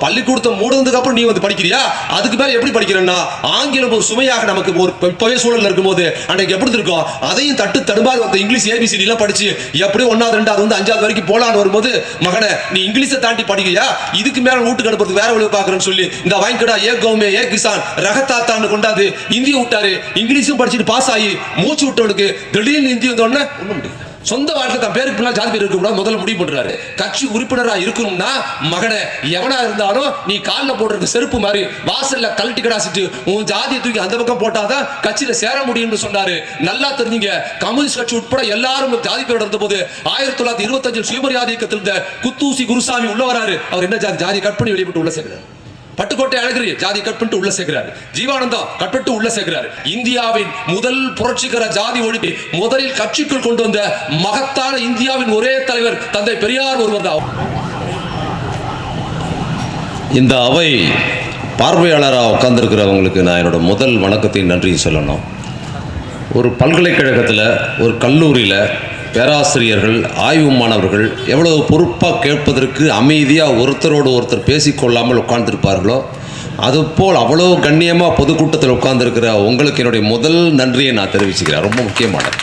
பள்ளிக்கூடத்தை மூடுனதுக்கு அப்புறம் நீ வந்து படிக்கிறியா? அதுக்கு மேல எப்படி படிக்கிறேன்னா ஆங்கிலம் ஒரு சுமையாக நமக்கு ஒரு இப்பவே சூழல் இருக்கும்போது அன்றைக்கு எப்படி இருக்கும், அதையும் தடுமாறு வந்து இங்கிலீஷ் ஏபிசிடி எல்லாம் படிச்சு எப்படி 1வது 2வது வந்து 5வது வரைக்கும் போலான்னு வரும்போது, மகனே நீ இங்கிலீஷை தாண்டி படிக்கிறியா, இதுக்கு மேல வீட்டுக்கு அனுப்புறது வேற வழி பாக்குறேன்னு சொல்லி இந்த வாங்கிக்கடா ஏ கௌமே ஏ கிசான் ரகத்தாத்தான்னு கொண்டாந்து இந்திய விட்டாரு. இங்கிலீஷும் படிச்சுட்டு பாஸ் ஆகி மூச்சு விட்டவனுக்கு திடீர்னு இந்தி வந்தோடனே ஒண்ணும் முடியாது. சொந்த வாழ்க்கை தான் பேருக்கு பின்னால் ஜாதி பேர் இருக்கக்கூடாது முதல்ல முடிவு பண்றாரு. கட்சி உறுப்பினராக இருக்கணும்னா மகனை எவனா இருந்தாலும் நீ காலில் போடுறது செருப்பு மாதிரி வாசல்ல கழட்டி கடாசிட்டு உன் ஜாதியை தூக்கி அந்த பக்கம் போட்டாதான் கட்சியில சேர முடியும்னு சொன்னாரு. நல்லா தெரிஞ்சுங்க, கம்யூனிஸ்ட் கட்சி உட்பட எல்லாரும் ஜாதி பேரோட இருந்த போது 1925 சுயமரியாதை இயக்கத்தில் இருந்த குத்தூசி குருசாமி உள்ள வராரு. அவர் என்ன ஜாதி கட் பண்ணி வெளியிட்டு உள்ள சேர்க்கிறார். பட்டுக்கோட்டை அழகிரி ஜாதி கட் பண்ணிட்டு உள்ள சேர்க்கிறார். ஜீவானந்தம் கட் பண்ணிட்டு உள்ள சேர்க்கிறார். இந்தியாவின் முதல் புரட்சிகர ஜாதி ஒழிப்பை முதலில் கட்சிக்குள் கொண்டு வந்த மகத்தான இந்தியாவின் ஒரே தலைவர் தந்தை பெரியார் ஒருவர் தான். இந்த அவை பார்வையாளராக உட்கார்ந்துருக்கிறவங்களுக்கு நான் என்னோட முதல் வணக்கத்தை நன்றி சொல்லணும். ஒரு பல்கலைக்கழகத்தில் ஒரு கல்லூரியில் பேராசிரியர்கள் ஆய்வு மாணவர்கள் எவ்வளவு பொறுப்பாக கேட்பதற்கு அமைதியாக ஒருத்தரோடு ஒருத்தர் பேசிக்கொள்ளாமல் உட்கார்ந்துருப்பார்களோ அதுபோல் அவ்வளோ கண்ணியமாக பொதுக்கூட்டத்தில் உட்கார்ந்துருக்கிற உங்களுக்கு என்னுடைய முதல் நன்றியை நான் தெரிவிச்சுக்கிறேன். ரொம்ப முக்கியமானது.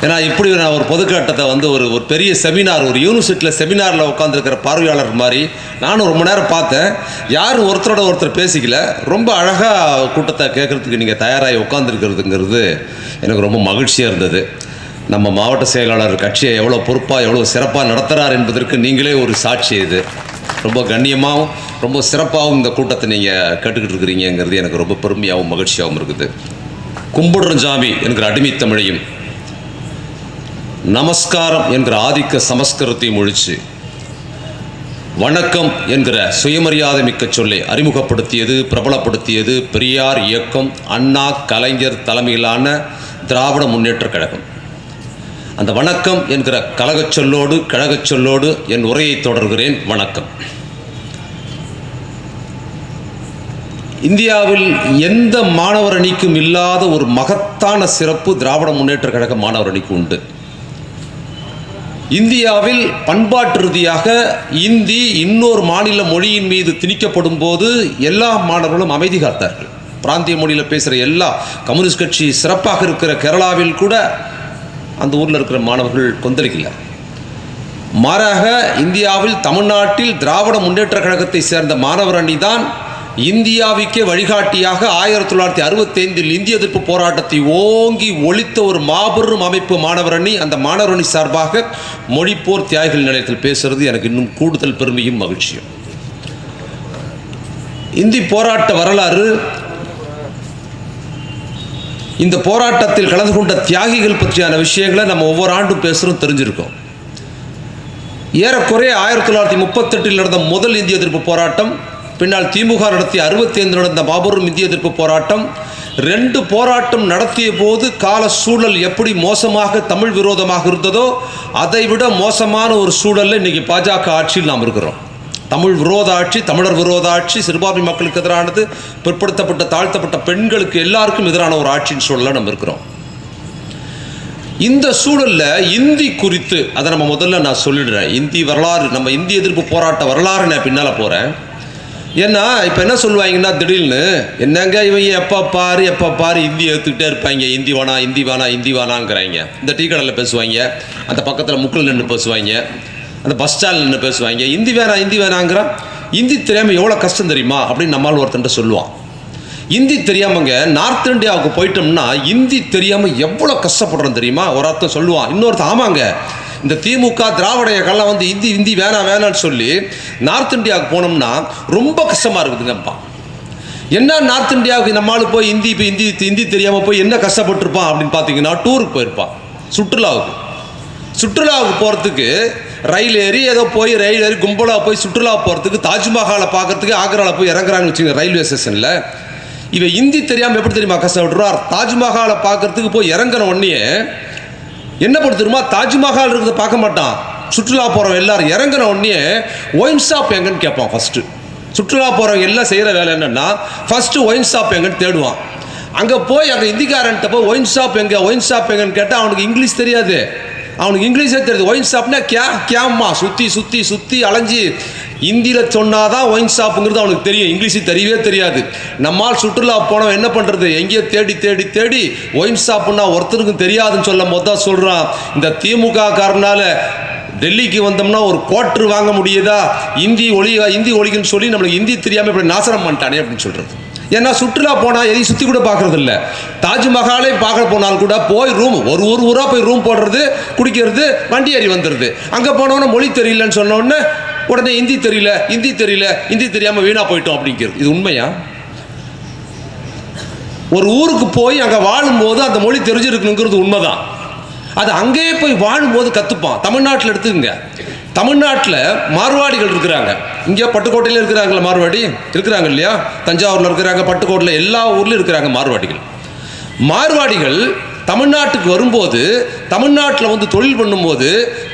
ஏன்னா இப்படி நான் ஒரு பொதுக்கூட்டத்தை வந்து ஒரு பெரிய செமினார், ஒரு யூனிவர்சிட்டியில் செமினாரில் உட்காந்துருக்கிற பார்வையாளர் மாதிரி நானும் ரொம்ப நேரம் பார்த்தேன். யாரும் ஒருத்தரோட ஒருத்தர் பேசிக்கல. ரொம்ப அழகாக கூட்டத்தை கேட்குறதுக்கு நீங்கள் தயாராகி உட்காந்துருக்கிறதுங்கிறது எனக்கு ரொம்ப மகிழ்ச்சியாக இருந்தது. நம்ம மாவட்ட செயலாளர் கட்சியை எவ்வளோ பொறுப்பாக எவ்வளோ சிறப்பாக நடத்துகிறார் என்பதற்கு நீங்களே ஒரு சாட்சி. இது ரொம்ப கண்ணியமாகவும் ரொம்ப சிறப்பாகவும் இந்த கூட்டத்தை நீங்கள் கேட்டுக்கிட்டு இருக்கிறீங்கிறது எனக்கு ரொம்ப பெருமையாகவும் மகிழ்ச்சியாகவும் இருக்குது. கும்பிடுற ஜாமி என்கிற அடிமைத்தமிழையும் நமஸ்காரம் என்கிற ஆதிக்க சமஸ்கிருதத்தையும் ஒழிச்சு வணக்கம் என்கிற சுயமரியாதை மிக்க சொல்லை அறிமுகப்படுத்தியது பிரபலப்படுத்தியது பெரியார் இயக்கம், அண்ணா கலைஞர் தலைமையிலான திராவிட முன்னேற்ற கழகம். அந்த வணக்கம் என்கிற கழகச் சொல்லோடு என் உரையை தொடர்கிறேன். வணக்கம். இந்தியாவில் எந்த மாணவர் அணிக்கும் இல்லாத ஒரு மகத்தான சிறப்பு திராவிட முன்னேற்ற கழக மாணவர் அணிக்கு உண்டு. இந்தியாவில் பண்பாட்டு ரீதியாக இந்தி இன்னொரு மாநில மொழியின் மீது திணிக்கப்படும் போது எல்லா மாணவர்களும் அமைதி காத்தார்கள். பிராந்திய மொழியில் பேசுகிற எல்லா கம்யூனிஸ்ட் கட்சி சிறப்பாக இருக்கிற கேரளாவில் கூட அந்த ஊரில் இருக்கிற மாணவர்கள் கொந்தளிக்கல. மாறாக இந்தியாவில் தமிழ்நாட்டில் திராவிட முன்னேற்ற கழகத்தை சேர்ந்த மாணவர் அணி தான் இந்தியாவுக்கே வழிகாட்டியாக 1965 இந்திய எதிர்ப்பு போராட்டத்தை ஓங்கி ஒழித்த ஒரு மாபெரும் அமைப்பு மாணவர் அணி. அந்த மாணவர் அணி சார்பாக மொழிப்போர் தியாகிகள் நிலையத்தில் பேசுறது எனக்கு இன்னும் கூடுதல் பெருமையும் மகிழ்ச்சியும். இந்தி போராட்ட வரலாறு, இந்த போராட்டத்தில் கலந்து கொண்ட தியாகிகள் பற்றியான விஷயங்களை நம்ம ஒவ்வொரு ஆண்டும் பேசுகிறோம், தெரிஞ்சிருக்கோம். ஏறக்குறைய 1938 நடந்த முதல் இந்திய எதிர்ப்பு போராட்டம், பின்னால் திமுக நடத்திய 65 நடந்த மாபெரும் இந்திய எதிர்ப்பு போராட்டம், 2 போராட்டம் நடத்திய போது கால சூழல் எப்படி மோசமாக தமிழ் விரோதமாக இருந்ததோ அதைவிட மோசமான ஒரு சூழலில் இன்றைக்கி பாஜக ஆட்சியில் நாம் இருக்கிறோம். தமிழ் விரோத ஆட்சி, தமிழர் விரோத ஆட்சி, சிறுபான்மை மக்களுக்கு எதிரானது, பிற்படுத்தப்பட்ட தாழ்த்தப்பட்ட பெண்களுக்கு எல்லாருக்கும் எதிரான ஒரு ஆட்சியின் சூழலில் நம்ம இருக்கிறோம். இந்த சூழலில் இந்தி குறித்து அதை நம்ம முதல்ல நான் சொல்லிடுறேன். இந்தி வரலாறு, நம்ம இந்திய எதிர்ப்பு போராட்ட வரலாறு நான் பின்னால் போகிறேன். ஏன்னா இப்போ என்ன சொல்லுவாங்கன்னா திடீர்னு என்னங்க இவங்க எப்போ பாரு இந்தி எடுத்துக்கிட்டே இருப்பாங்க, இந்தி வேணாங்கிறாங்க. இந்த டீ கடையில் பேசுவாங்க, அந்த பக்கத்தில் முக்கில் நின்று பேசுவாங்க, அந்த பஸ் ஸ்டாண்டில் நின்று பேசுவாங்க, இந்தி வேணாங்கிறான். இந்தி தெரியாமல் எவ்வளோ கஷ்டம் தெரியுமா அப்படின்னு நம்மளால் ஒருத்தன்ட்ட சொல்லுவான். இந்தி தெரியாமங்க நார்த் இந்தியாவுக்கு போயிட்டோம்னா இந்தி தெரியாமல் எவ்வளோ கஷ்டப்படுறோம் தெரியுமா ஒரு அர்த்தம் சொல்லுவான். இன்னொருத்தர் ஆமாங்க இந்த திமுக திராவிட இயக்கம்லாம் வந்து இந்தி வேணான்னு சொல்லி நார்த் இந்தியாவுக்கு போனோம்னா ரொம்ப கஷ்டமாக இருக்குதுங்கப்பா. என்ன நார்த் இந்தியாவுக்கு நம்மளால் போய் இந்தி தெரியாமல் போய் என்ன கஷ்டப்பட்டுருப்பான் அப்படின்னு பார்த்தீங்கன்னா டூருக்கு போயிருப்பான், சுற்றுலாவுக்கு போகிறதுக்கு ரயில் ஏறி கும்பலாக போய் சுற்றுலா போகிறதுக்கு தாஜ்மஹாலை பார்க்கறதுக்கு ஆக்ராவில் போய் இறங்குறான்னு வச்சுங்க ரயில்வே ஸ்டேஷனில். இவன் இந்தி தெரியாமல் எப்படி தெரியுமா கஷ்டப்பட்டுருவார். தாஜ்மஹாலை பார்க்கறதுக்கு போய் இறங்குற உடனே என்ன பண்ணுமா, தாஜ்மஹால் இருக்கிறத பார்க்க மாட்டான். சுற்றுலா போகிறவங்க எல்லாரும் இறங்குற உடனே ஒயின் ஷாப் எங்கன்னு கேட்பான். ஃபஸ்ட்டு சுற்றுலா போகிறவங்க எல்லாம் செய்கிற வேலை என்னென்னா ஃபஸ்ட்டு ஒயின் ஷாப் எங்கன்னு தேடுவான். அங்கே போய் அங்கே இந்திக்காரன்ட்ட போய் ஒயின் ஷாப் எங்கன்னு கேட்டால் அவனுக்கு இங்கிலீஷ் தெரியாது, அவனுக்கு இங்கிலீஷே தெரியுது. ஒயின் ஷாப்னா கேம்மா சுற்றி அலைஞ்சி இந்தியில் சொன்னாதான் ஒயின் ஷாப்புங்கிறது அவனுக்கு தெரியும், இங்கிலீஷ் தெரியவே தெரியாது. நம்மால் சுற்றுலா போனவன் என்ன பண்ணுறது, எங்கேயோ தேடி தேடி தேடி ஒயின் ஷாப்புன்னா ஒருத்தருக்கும் தெரியாதுன்னு சொல்லும் போது தான் சொல்கிறான், இந்த திமுக காரனால டெல்லிக்கு வந்தோம்னா ஒரு குவார்ட்ரு வாங்க முடியுதா, இந்தி ஒழிக்குன்னு சொல்லி நம்மளுக்கு ஹிந்தி தெரியாமல் இப்படி நாசனம் பண்ணிட்டானே அப்படின்னு சொல்கிறது. ஏன்னா சுற்றுலா போனால் எதையும் சுற்றி கூட பார்க்கறது இல்லை. தாஜ்மஹாலே பார்க்க போனாலும் கூட போய் ரூம் ஒரு ஊராக போய் ரூம் போடுறது, குடிக்கிறது, வண்டி ஏறி வந்துடுது. அங்கே போனோன்னா மொழி தெரியலன்னு சொன்னோடனே உடனே ஹிந்தி தெரியல ஹிந்தி தெரியாமல் வீணாக போயிட்டோம் அப்படிங்கிறது. இது உண்மையா? ஒரு ஊருக்கு போய் அங்கே வாழும்போது அந்த மொழி தெரிஞ்சிருக்குங்கிறது உண்மைதான். அது அங்கேயே போய் வாழும்போது கற்றுப்பான். தமிழ்நாட்டில் எடுத்துக்கங்க, தமிழ்நாட்டில் மார்வாடிகள் இருக்கிறாங்க. இங்கே பட்டுக்கோட்டையில் இருக்கிறாங்களா மார்வாடி? இருக்கிறாங்க இல்லையா? தஞ்சாவூரில் இருக்கிறாங்க, பட்டுக்கோட்டையில், எல்லா ஊர்லையும் இருக்கிறாங்க மார்வாடிகள். மார்வாடிகள் தமிழ்நாட்டுக்கு வரும்போது, தமிழ்நாட்டில் வந்து தொழில் பண்ணும்போது,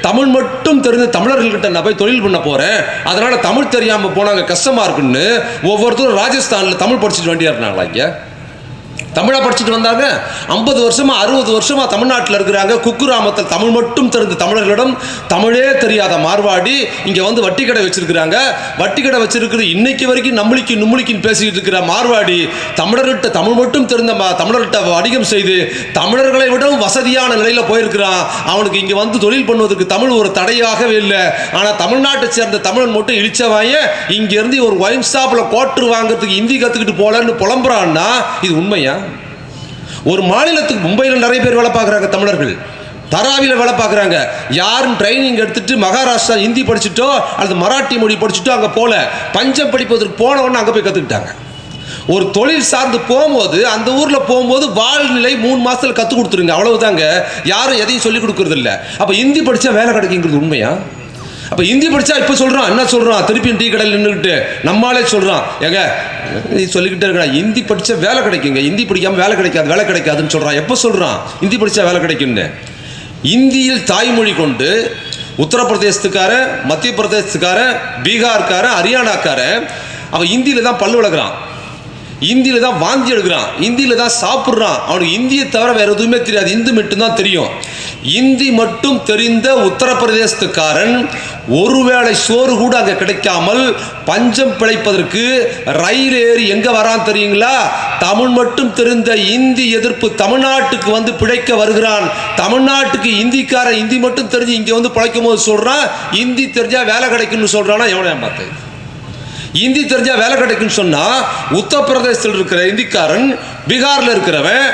தமிழ் மட்டும் தெரிஞ்ச தமிழர்கள்கிட்ட நான் போய் தொழில் பண்ண போகிறேன், அதனால் தமிழ் தெரியாமல் போனாங்க, கஷ்டமாக இருக்குன்னு ஒவ்வொருத்தரும் ராஜஸ்தானில் தமிழ் படிச்சுட்டு வேண்டியா இருந்தாங்களா? இங்கே தமிழாக படிச்சுட்டு வந்தாங்க. 50 வருஷமா 60 வருஷமா தமிழ்நாட்டில் இருக்கிறாங்க. குக்கிராமத்தில் தமிழ் மட்டும் தெரிந்த தமிழர்களிடம் தமிழே தெரியாத மார்வாடி இங்கே வந்து வட்டி கடை வச்சிருக்கிறாங்க. வட்டி கடை வச்சிருக்கிறது இன்னைக்கு வரைக்கும் நும்முளிக்கின்னு பேசிக்கிட்டு இருக்கிற மார்வாடி தமிழர்கிட்ட தமிழ் மட்டும் தெரிந்த தமிழர்கிட்ட வணிகம் செய்து தமிழர்களை விடவும் வசதியான நிலையில் போயிருக்கிறான். அவனுக்கு இங்கே வந்து தொழில் பண்ணுவதற்கு தமிழ் ஒரு தடையாகவே இல்லை. ஆனால் தமிழ்நாட்டை சேர்ந்த தமிழன் மட்டும் இழிச்சவாய இங்கேருந்து ஒரு ஒயின் ஷாப்பில் குவார்ட்ரு வாங்குறதுக்கு ஹிந்தி கற்றுக்கிட்டு போகலன்னு புலம்புறான்னா இது உண்மையா? ஒரு மாநிலத்துக்கு மும்பையில் நிறைய பேர் வேலை பார்க்குறாங்க தமிழர்கள், தராவியில் வேலை பார்க்குறாங்க. யாரும் ட்ரைனிங் எடுத்துட்டு மகாராஷ்டிரா ஹிந்தி படிச்சுட்டோ அல்லது மராட்டி மொழி படிச்சுட்டோ அங்கே போல, பஞ்சம் படிப்பதற்கு போனவொன்னு அங்கே போய் கற்றுக்கிட்டாங்க. ஒரு தொழில் சார்ந்து போகும்போது அந்த ஊரில் போகும்போது வாழ்நிலை 3 மாதத்தில் கற்றுக் கொடுத்துருங்க, அவ்வளவுதாங்க. யாரும் எதையும் சொல்லிக் கொடுக்கறது இல்லை. அப்போ ஹிந்தி படித்தா வேலை கிடைக்குங்கிறது உண்மையா? அப்போ ஹிந்தி படித்தா இப்போ சொல்கிறான், என்ன சொல்கிறான், திருப்பியும் டீ கடையில் நின்றுக்கிட்டு நம்மளாலே சொல்கிறான், ஏங்க நீ சொல்லிக்கிட்டே இருக்கா ஹிந்தி படித்தா வேலை கிடைக்குங்க, ஹிந்தி படிக்காமல் வேலை கிடைக்காதுன்னு சொல்கிறான். எப்போ சொல்கிறான் ஹிந்தி படித்தா வேலை கிடைக்குன்னு? இந்தியில் தாய்மொழி கொண்டு உத்தரப்பிரதேசத்துக்காரன், மத்திய பிரதேசத்துக்காரன், பீகார்காரன், ஹரியானாக்காரன் அவன் ஹிந்தியில் தான் பல்லு விளக்குறான், இந்தியில் தான் வாந்தி எடுக்கிறான், இந்தியில் தான் சாப்பிட்றான். அவனுக்கு இந்தியை தவிர வேறு எதுவுமே தெரியாது, இந்தி மட்டும்தான் தெரியும். இந்தி மட்டும் தெரிந்த உத்தரப்பிரதேசத்துக்காரன் ஒருவேளை சோறு கூட அங்கே கிடைக்காமல் பஞ்சம் பிழைப்பதற்கு ரயில் ஏறி எங்கே வரான் தெரியுங்களா? தமிழ் மட்டும் தெரிந்த இந்தி எதிர்ப்பு தமிழ்நாட்டுக்கு வந்து பிழைக்க வருகிறான். தமிழ்நாட்டுக்கு இந்திக்காரன் இந்தி மட்டும் தெரிஞ்சு இங்கே வந்து பிழைக்கும் போது சொல்கிறான் இந்தி தெரிஞ்சால் வேலை கிடைக்கும்னு சொல்கிறான்னா எவனை பார்த்து? இந்தி தெரிஞ்சால் வேலை கிடைக்குன்னு சொன்னால் உத்தரப்பிரதேசத்தில் இருக்கிற இந்திக்காரன், பீகாரில் இருக்கிறவன்,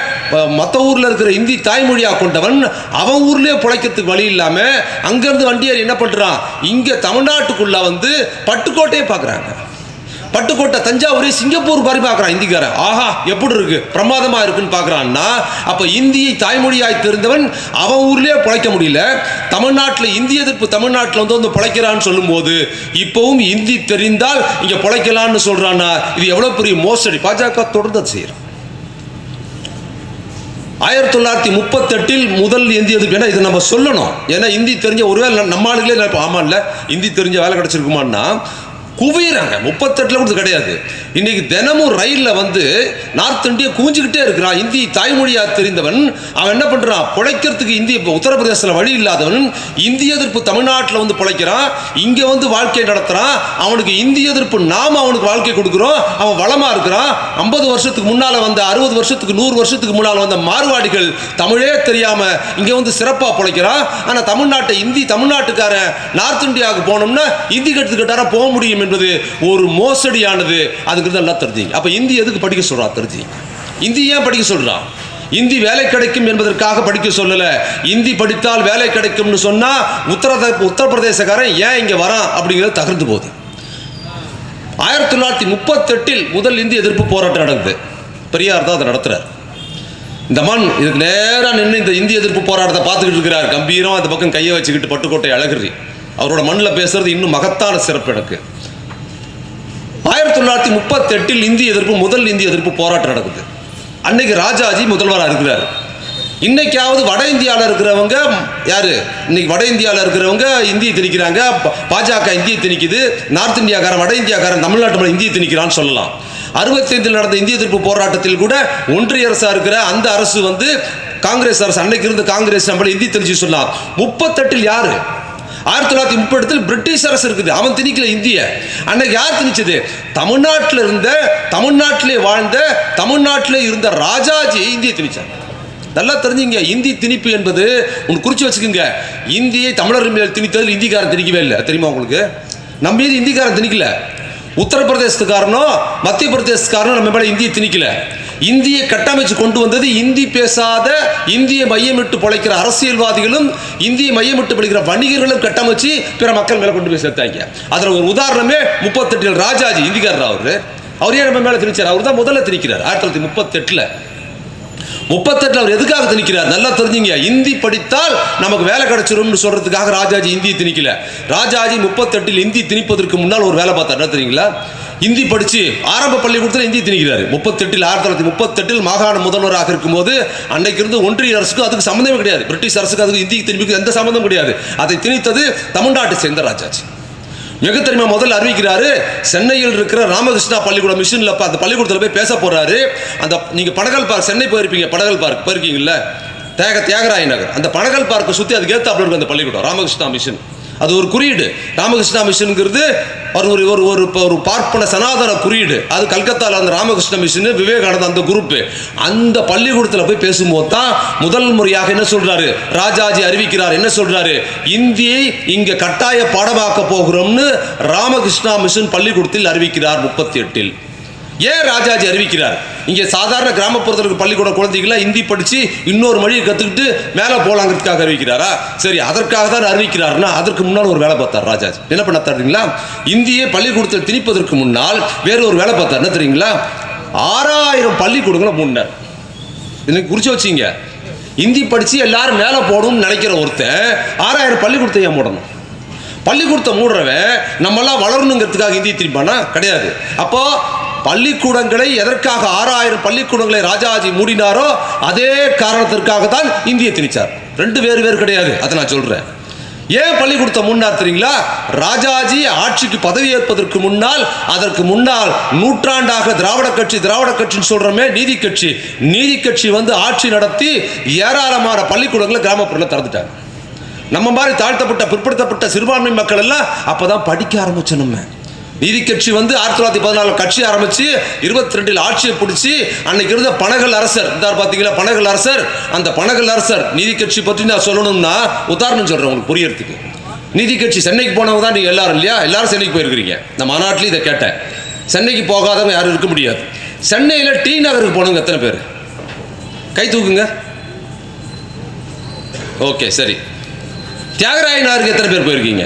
மற்ற ஊரில் இருக்கிற இந்தி தாய்மொழியாக கொண்டவன் அவன் ஊர்லேயே பிழைக்கிறதுக்கு வழி இல்லாமல் அங்கேருந்து வண்டியார் என்ன பண்ணுறான், இங்கே தமிழ்நாட்டுக்குள்ளே வந்து பட்டுக்கோட்டையே பார்க்குறாங்க. பட்டுக்கோட்டை, தஞ்சாவூர், சிங்கப்பூர் மாதிரி பார்க்குறான் இந்திக்காரன். ஆஹா எப்படி இருக்கு, பிரமாதமாக இருக்குன்னு பார்க்குறான்னா, அப்போ இந்தியை தாய்மொழியாய் தெரிந்தவன் அவன் ஊர்லேயே பிழைக்க முடியல, தமிழ்நாட்டில் இந்தி எதிர்ப்பு தமிழ்நாட்டில் வந்து பிழைக்கிறான்னு சொல்லும்போது இப்போவும் இந்தி தெரிந்தால் இங்கே பிழைக்கலான்னு சொல்கிறான்னா இது எவ்வளோ பெரிய மோசடி. பாஜக தொடர்ந்து அதை செய்கிறான். 1938 முதல் இந்தி எதிர்ப்பு. ஏன்னா இது நம்ம சொல்லணும், ஏன்னா இந்தி தெரிஞ்ச ஒருவேளை நம்ம ஆளுகளே ஆமாம் இல்லை இந்தி தெரிஞ்ச வேலை கிடச்சிருக்குமான்னா குவியறாங்க. 38 கூட கிடையாது. இன்னைக்கு தினமும் ரயிலில் வந்து நார்த் இந்தியா குவிஞ்சுக்கிட்டே இருக்கிறான். இந்தி தாய்மொழியா தெரிந்தவன் அவன் என்ன பண்றான், பிழைக்கிறதுக்கு இந்திய உத்தரப்பிரதேசத்தில் வழி இல்லாதவன் இந்திய எதிர்ப்பு தமிழ்நாட்டில் வந்து பிழைக்கிறான், இங்கே வந்து வாழ்க்கை நடத்துறான். அவனுக்கு இந்திய எதிர்ப்பு நாம அவனுக்கு வாழ்க்கை கொடுக்குறோம், அவன் வளமா இருக்கிறான். 50 வருஷத்துக்கு முன்னால வந்த 60 வருஷத்துக்கு 100 வருஷத்துக்கு முன்னால் வந்த மார்வாடிகள் தமிழே தெரியாம இங்கே வந்து சிறப்பாக பிழைக்கிறான். ஆனால் தமிழ்நாட்டை இந்தி தமிழ்நாட்டுக்காரன் நார்த் இந்தியாவுக்கு போனோம்னா இந்தி கற்றுக்கிட்டாரா போக முடியும் என்பது ஒரு மோசடியானது. அதுக்கு நல்லா தெரிஞ்சுங்க. அப்ப இந்தி எதுக்கு படிக்க சொல்றா தெரிஞ்சு, இந்தி ஏன் படிக்க சொல்றான்? இந்தி வேலை கிடைக்கும் என்பதற்காக படிக்க சொல்லல. இந்தி படித்தால் வேலை கிடைக்கும்னு சொன்னா உத்தரப்பிரதேசக்காரன் ஏன் இங்க வரான் அப்படிங்கிறது தகர்ந்து போகுது. 1938 முதல் இந்தி எதிர்ப்பு போராட்டம் நடக்குது. பெரியார் தான் அதை நடத்துறார். இந்த மண் இதுக்கு நேராக நின்று இந்த இந்தி எதிர்ப்பு போராட்டத்தை பார்த்துக்கிட்டு இருக்கிறார். கம்பீரம் அந்த பக்கம் கையை வச்சுக்கிட்டு பட்டுக்கோட்டை அழகிரி அவரோட மண்ணில் பேசுறது இன்னும் மகத்தான சிறப்பு எனக்கு. 1938 இந்திய எதிர்ப்பு முதல் இந்திய எதிர்ப்பு போராட்டம் நடக்குது. அன்னைக்கு ராஜாஜி முதல்வராக இருக்கிறார். இன்னைக்காவது வட இந்தியாவில் இருக்கிறவங்க யாரு, இன்னைக்கு வட இந்தியாவில் இருக்கிறவங்க இந்தியை திணிக்கிறாங்க, பாஜக இந்தியை திணிக்குது, நார்த் இந்தியாக்காரன் வட இந்தியாக்காரன் தமிழ்நாட்டு இந்தியை திணிக்கிறான்னு சொல்லலாம். 65 நடந்த இந்திய எதிர்ப்பு போராட்டத்தில் கூட ஒன்றிய அரசா இருக்கிற அந்த அரசு வந்து காங்கிரஸ் அரசு, அன்னைக்கு இருந்த காங்கிரஸ் நம்மள இந்தி தெரிஞ்சு சொல்லலாம். 38 யாரு 1930 பிரிட்டிஷ் அரசு இருக்குது, அவன் திணிக்கல இந்திய. அன்னைக்கு யார் திணிச்சது? தமிழ்நாட்டிலே வாழ்ந்த தமிழ்நாட்டிலே இருந்த ராஜாஜி இந்திய திணிச்சார். நல்லா தெரிஞ்சுங்க, இந்தி திணிப்பு என்பது உங்களுக்கு குறிச்சு வச்சுக்கோங்க. இந்தியை தமிழர் மேல் திணித்ததில் இந்திக்காரன் திணிக்கவே இல்லை, தெரியுமா உங்களுக்கு? நம்ம மீது இந்திக்காரன் திணிக்கல. உத்தரப்பிரதேசத்துக்காரனோ மத்திய பிரதேசத்துக்காரனோ நம்ம மேல இந்தியை திணிக்கல. இந்தியை கட்டமைச்சு கொண்டு வந்தது இந்தி பேசாத, இந்தியை மையமிட்டு பிழைக்கிற அரசியல்வாதிகளும் இந்தியை மையமிட்டு பிழைக்கிற வணிகர்களும் கட்டமைச்சு பிற மக்கள் மேல கொண்டு போய் சேர்த்தாங்க. அதுல ஒரு உதாரணமே 38 ராஜாஜி, இந்திக்காரர். அவர் ஏன் நம்ம மேல திணிச்சார்? அவர் தான் முதல்ல திணிக்கிறார் 1938. அவர் எதுக்காக திணிக்கிறார்? நல்லா தெரிஞ்சுங்க. இந்தி படித்தால் நமக்கு வேலை கிடைச்சிரும்னு சொல்றதுக்காக ராஜாஜி இந்தியை திணிக்கல. ராஜாஜி 38 இந்தி திணிப்பதற்கு முன்னால் ஒரு வேலை பார்த்தார். என்ன தெரியுங்களா? இந்தி படிச்சு ஆரம்ப பள்ளிக்கூடத்தில் இந்தி திணிக்கிறாரு. 1938 மாகாண முதல்வராக இருக்கும்போது அன்னைக்கு இருந்து ஒன்றிய அரசுக்கு அதுக்கு சம்பந்தமே கிடையாது. பிரிட்டிஷ் அரசுக்கு அதுக்கு இந்தி திணிப்புக்கு எந்த சம்பந்தம் கிடையாது. அதை திணித்தது தமிழ்நாட்டை சேர்ந்த ராஜாஜி. மிக தெரியுமா? முதல்ல அறிவிக்கிறாரு, சென்னையில் இருக்கிற ராமகிருஷ்ணா பள்ளிக்கூடம் மிஷன்ல அந்த பள்ளிக்கூடத்தில் போய் பேச போறாரு. அந்த நீங்க பனகல் பார்க், சென்னை போயிருப்பீங்க, பனகல் பார்க் போயிருக்கீங்கல்ல, தியாகராய நகர், அந்த பனகல் பார்க்கை சுற்றி அதுக்கு ஏற்றாப்புல இருக்கு அந்த பள்ளிக்கூடம், ராமகிருஷ்ணா மிஷன். அது ஒரு குறியீடு. ராமகிருஷ்ணா மிஷனுங்கிறது ஒரு பார்ப்பன சனாதன குறியீடு. அது கல்கத்தாவில் அந்த ராமகிருஷ்ண மிஷன், விவேகானந்த அந்த குரூப். அந்த பள்ளிக்கூடத்தில் போய் பேசும்போது தான் முதல் முறையாக என்ன சொல்றாரு ராஜாஜி அறிவிக்கிறார். என்ன சொல்றாரு? இந்தியை இங்க கட்டாய பாடமாக்க போகிறோம்னு ராமகிருஷ்ணா மிஷன் பள்ளிக்கூடத்தில் அறிவிக்கிறார் 38. ஏன் ராஜாஜி அறிவிக்கிறார்? இங்கே சாதாரண கிராமப்புறத்தில் பள்ளிக்கூட குழந்தைகள இந்தி படிச்சு இன்னொரு மொழியை கற்றுக்கிட்டு மேலே போலாங்கிறதுக்காக அறிவிக்கிறாரா? சரி, அதற்காக தான் அறிவிக்கிறாருன்னா அதற்கு முன்னால் ஒரு வேலை பார்த்தார் ராஜாஜி. என்ன பண்ண தெரியுங்களா? இந்தியை பள்ளிக்கூடத்தில் திணிப்பதற்கு முன்னால் வேற ஒரு வேலை பார்த்தார். என்ன தெரியுங்களா? 6000 பள்ளிக்கூடங்களை மூடினார். எனக்கு குறிச்சு வச்சிங்க. இந்தி படிச்சு எல்லாரும் மேலே போகணும்னு நினைக்கிற ஒருத்தன் 6000 பள்ளிக்கூடத்தை ஏன் மூடணும்? பள்ளிக்கூடத்தை மூடுறவன் நம்மெல்லாம் வளரணுங்கிறதுக்காக இந்தி திணிப்பானா? கிடையாது. அப்போ பள்ளிக்கூடங்களை எதற்காக 6000 பள்ளிக்கூடங்களை ராஜாஜி மூடினாரோ அதே காரணத்திற்காக தான் இந்தியை திணிச்சார். ரெண்டு வேறு கிடையாது. அதை நான் சொல்றேன். ஏன் பள்ளிக்கூடத்தை முன்னார் தெரியுங்களா? ராஜாஜி ஆட்சிக்கு பதவி ஏற்பதற்கு முன்னால், அதற்கு முன்னால் நூற்றாண்டாக திராவிட கட்சின்னு சொல்றோமே, நீதி கட்சி வந்து ஆட்சி நடத்தி ஏராளமான பள்ளிக்கூடங்களை கிராமப்புறத்தில் திறந்துட்டாங்க. நம்ம மாதிரி தாழ்த்தப்பட்ட பிற்படுத்தப்பட்ட சிறுபான்மை மக்கள் எல்லாம் அப்பதான் படிக்க ஆரம்பிச்சோம். நம்ம நீதி கட்சி வந்து 1914 கட்சி ஆரம்பிச்சு 22 ஆட்சியை பிடிச்சி அன்னைக்கு இருந்த பனகல் அரசர் பார்த்தீங்களா, பனகல் அரசர். அந்த பனகல் அரசர் நீதி கட்சி பற்றி நான் சொல்லணும்னா உதாரணம் சொல்றேன் உங்களுக்கு புரியறதுக்கு. நீதி கட்சி சென்னைக்கு போனவங்க தான் நீங்க எல்லாரும் இல்லையா? எல்லாரும் சென்னைக்கு போயிருக்கிறீங்க. நான் மாநாட்டில் இதை கேட்டேன். சென்னைக்கு போகாதவங்க யாரும் இருக்க முடியாது. சென்னையில் டி நகருக்கு போனவங்க எத்தனை பேர்? கை தூக்குங்க. ஓகே, சரி. தியாகராய நகருக்கு எத்தனை பேர் போயிருக்கீங்க?